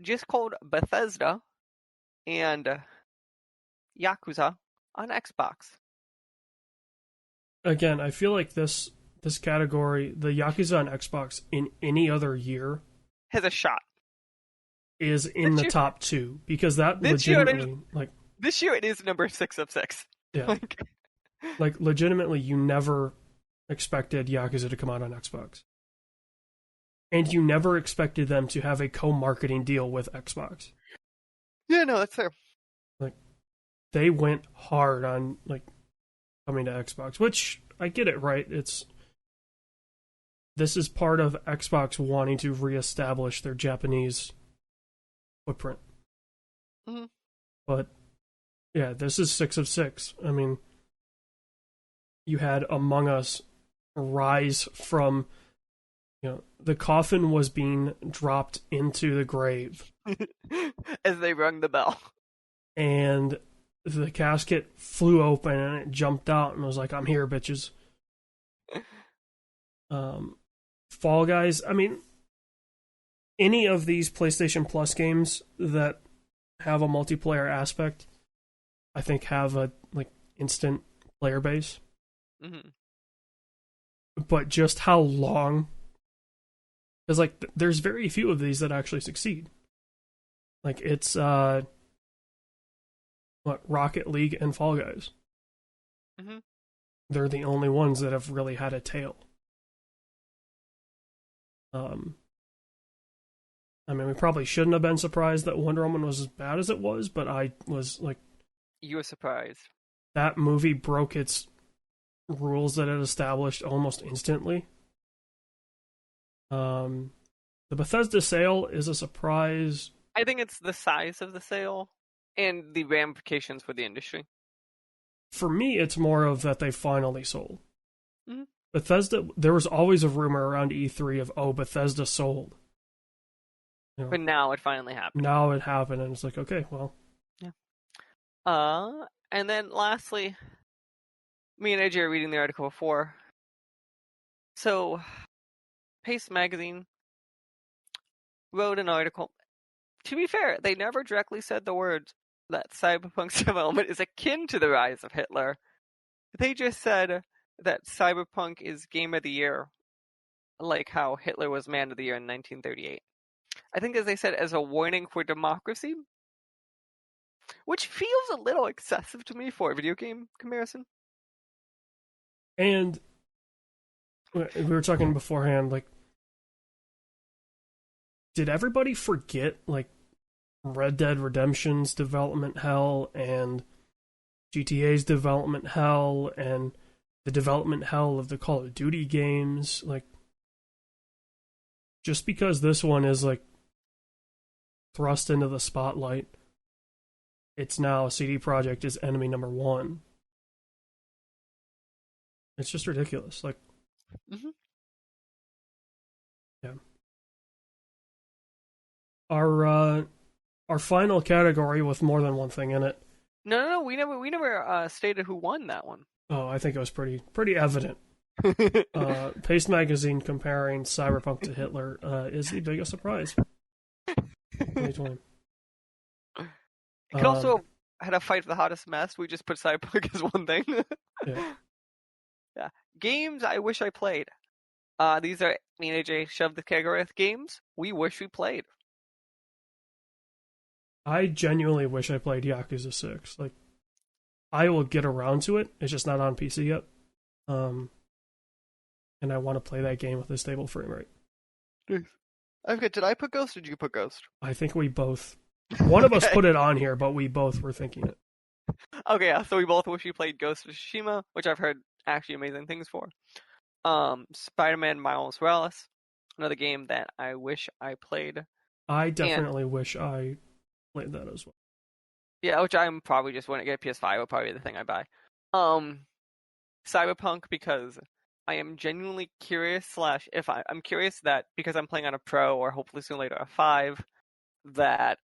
just called Bethesda, and Yakuza on Xbox. Again, I feel like this category, the Yakuza on Xbox, in any other year has a shot. Is in the top 2 because that legitimately this year it is number 6 of 6. Yeah, like legitimately, you never expected Yakuza to come out on Xbox, and you never expected them to have a co-marketing deal with Xbox. Yeah, no, that's fair. Like they went hard on like coming to Xbox, which I get it, right? This is part of Xbox wanting to reestablish their Japanese footprint. Mm-hmm. But yeah, this is 6 of 6. I mean, you had Among Us rise from, the coffin was being dropped into the grave as they rung the bell, and the casket flew open and it jumped out and was like, "I'm here, bitches." Fall Guys, I mean, any of these PlayStation Plus games that have a multiplayer aspect, I think have a instant player base. Mm-hmm. But just how long? Because there's very few of these that actually succeed. Like it's Rocket League and Fall Guys. Mm-hmm. They're the only ones that have really had a tail. I mean, we probably shouldn't have been surprised that Wonder Woman was as bad as it was, but I was like... You were surprised. That movie broke its rules that it established almost instantly. The Bethesda sale is a surprise. I think it's the size of the sale and the ramifications for the industry. For me, it's more of that they finally sold. Mm-hmm. Bethesda, there was always a rumor around E3 of, Bethesda sold. But now it finally happened. Now it happened, and it's like, okay, well. Yeah. And then lastly, me and AJ are reading the article before. So, Paste Magazine wrote an article. To be fair, they never directly said the words that Cyberpunk's development is akin to the rise of Hitler. They just said that Cyberpunk is Game of the Year, like how Hitler was Man of the Year in 1938. I think, as they said, as a warning for democracy, which feels a little excessive to me for a video game comparison. And we were talking beforehand, did everybody forget, Red Dead Redemption's development hell and GTA's development hell and the development hell of the Call of Duty games? Just because this one is, thrust into the spotlight, it's now CD Projekt is enemy number 1. It's just ridiculous. Mm-hmm. Yeah. Our final category with more than one thing in it. No, we never stated who won that one. Oh, I think it was pretty evident. Paste Magazine comparing Cyberpunk to Hitler is the biggest surprise. 2020. It could also had a fight for the hottest mess, we just put Cyberpunk as one thing. Yeah. Yeah. Games I wish I played. These are me and AJ shoved the category with games we wish we played. I genuinely wish I played Yakuza 6. Like, I will get around to it. It's just not on PC yet. And I want to play that game with a stable frame rate. I forget, did I put Ghost or did you put Ghost? I think we both. One of us put it on here, but we both were thinking it. Okay, yeah, so we both wish we played Ghost of Tsushima, which I've heard actually amazing things for. Spider-Man Miles Morales, another game that I wish I played. I definitely wish I played that as well. Yeah, which I'm probably just when I get a PS5 will probably be the thing I buy. Cyberpunk, because I am genuinely curious, I'm curious that because I'm playing on a Pro or hopefully sooner or later a 5, that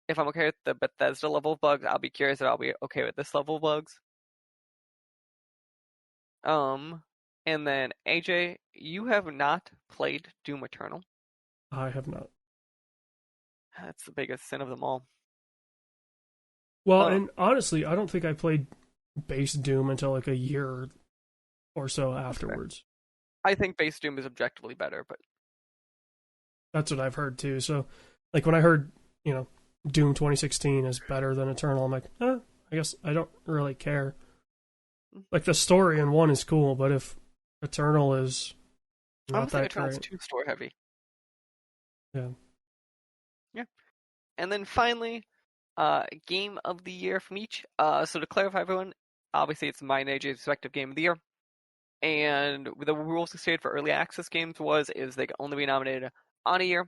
if I'm okay with the Bethesda level of bugs, I'll be curious that I'll be okay with this level of bugs. And then AJ, you have not played Doom Eternal. I have not. That's the biggest sin of them all. Well, and honestly, I don't think I played base Doom until like a year or so afterwards. I think base Doom is objectively better, but that's what I've heard too. So, like when I heard, Doom 2016 is better than Eternal, I'm like, I guess I don't really care. Like the story in one is cool, but if Eternal is not that Eternal's great, too story heavy. Yeah. Yeah. And then finally, game of the year from each. So to clarify, everyone, obviously it's mine and AJ's respective game of the year. And the rules we stated for early access games is they can only be nominated on a year.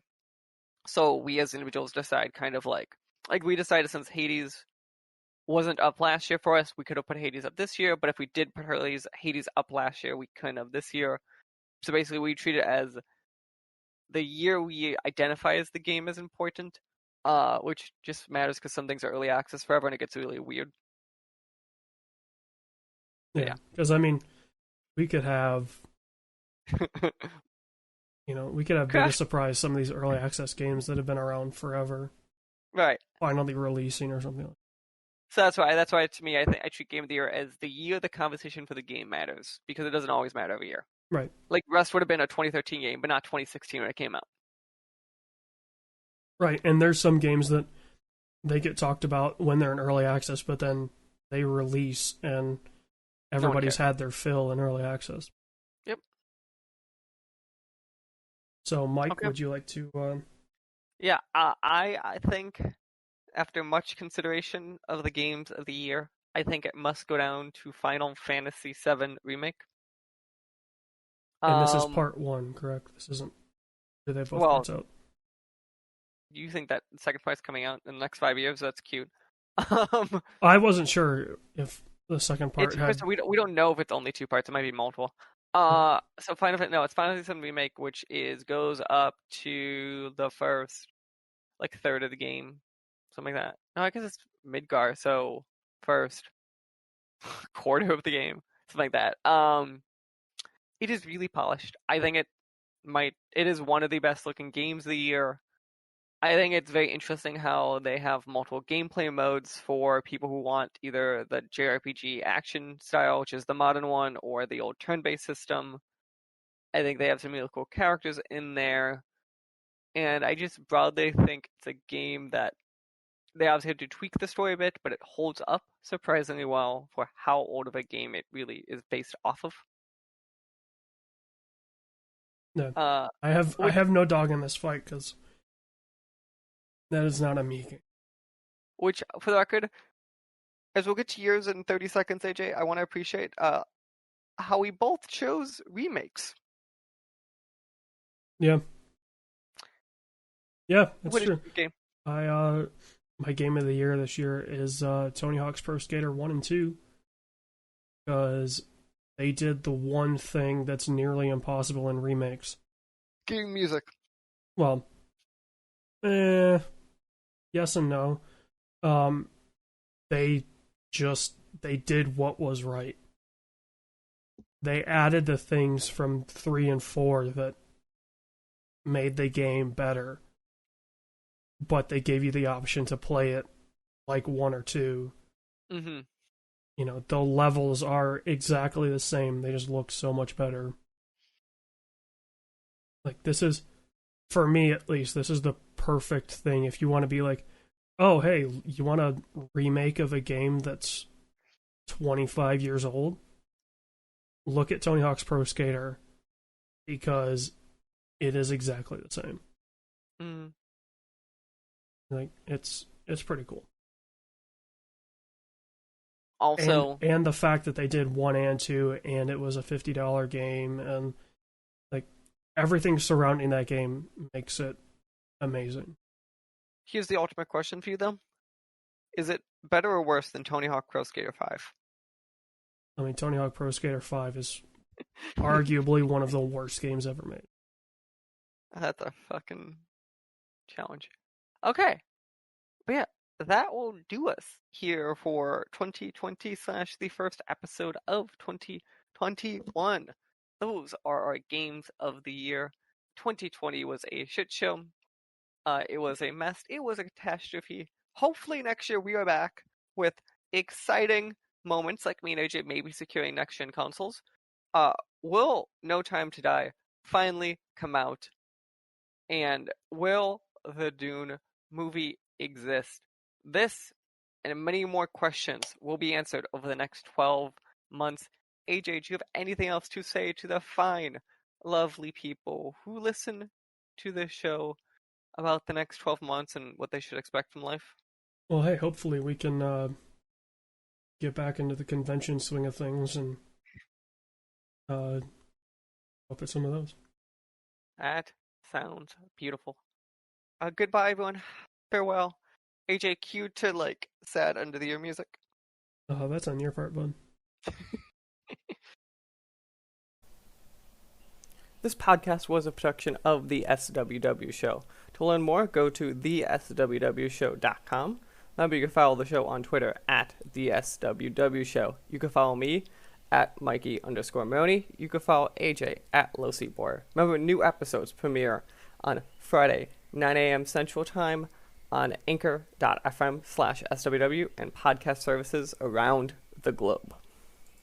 So we as individuals decide kind of like we decided since Hades wasn't up last year for us, we could have put Hades up this year, but if we did put Hades up last year, we couldn't have this year. So basically we treat it as the year we identify as the game as important, which just matters because some things are early access forever and it gets really weird. Yeah. Because, we could have, we could have been a surprise some of these early access games that have been around forever. Right. Finally releasing or something like that. So that's why to me, I think I treat Game of the Year as the year the competition for the game matters, because it doesn't always matter every year. Right. Like Rust would have been a 2013 game, but not 2016 when it came out. Right, and there's some games that they get talked about when they're in early access, but then they release and everybody's had their fill in early access. Yep. So, Mike, would you like to... Yeah, I think after much consideration of the games of the year, I think it must go down to Final Fantasy VII Remake. And this is part 1, correct? This isn't... Do they both parts out? You think that the second part's coming out in the next 5 years? That's cute. I wasn't sure if the second part had... We don't know if it's only 2 parts. It might be multiple. So it's Final Fantasy VII Remake, which goes up to the first, third of the game. Something like that. No, I guess it's Midgar, so first quarter of the game. Something like that. It is really polished. I think it is one of the best looking games of the year. I think it's very interesting how they have multiple gameplay modes for people who want either the JRPG action style, which is the modern one, or the old turn-based system. I think they have some really cool characters in there. And I just broadly think it's a game that they obviously had to tweak the story a bit, but it holds up surprisingly well for how old of a game it really is based off of. No, I have no dog in this fight because that is not a me game. Which, for the record, as we'll get to yours in 30 seconds, AJ, I want to appreciate how we both chose remakes. Yeah. Yeah, that's what true. Is your game? My game of the year this year is Tony Hawk's Pro Skater 1 and 2. Because they did the one thing that's nearly impossible in remakes. Game music. Well, yes and no. They did what was right. They added the things from 3 and 4 that made the game better. But they gave you the option to play it like 1 or 2 Mm-hmm. You know, the levels are exactly the same. They just look so much better. Like, this is, for me at least, this is the perfect thing. If you want to be like, oh, hey, you want a remake of a game that's 25 years old? Look at Tony Hawk's Pro Skater, because it is exactly the same. Mm. Like, it's pretty cool. Also, and the fact that they did 1 and 2, and it was a $50 game, and like everything surrounding that game makes it amazing. here's the ultimate question for you, though: is it better or worse than Tony Hawk Pro Skater 5? I mean, Tony Hawk Pro Skater 5 is arguably one of the worst games ever made. That's a fucking challenge. Okay, but yeah, that will do us here for 2020 / the first episode of 2021. Those are our games of the year. 2020 was a shit show. It was a mess. It was a catastrophe. Hopefully next year we are back with exciting moments like me and AJ maybe securing next gen consoles. Will No Time to Die finally come out? And will the Dune movie exist? This and many more questions will be answered over the next 12 months. AJ, do you have anything else to say to the fine, lovely people who listen to this show about the next 12 months and what they should expect from life? Well, hey, hopefully we can get back into the convention swing of things and hope at some of those. That sounds beautiful. Goodbye, everyone. Farewell. AJ, cue to like sad under the ear music. That's on your part, bud. This podcast was a production of the SWW Show. To learn more, go to theswwshow.com. Remember, you can follow the show on Twitter at the SWW Show. You can follow me at Mikey_Maroney. You can follow AJ at LowSeatBoy. Remember, new episodes premiere on Friday, 9 a.m. Central Time on anchor.fm/SWW and podcast services around the globe.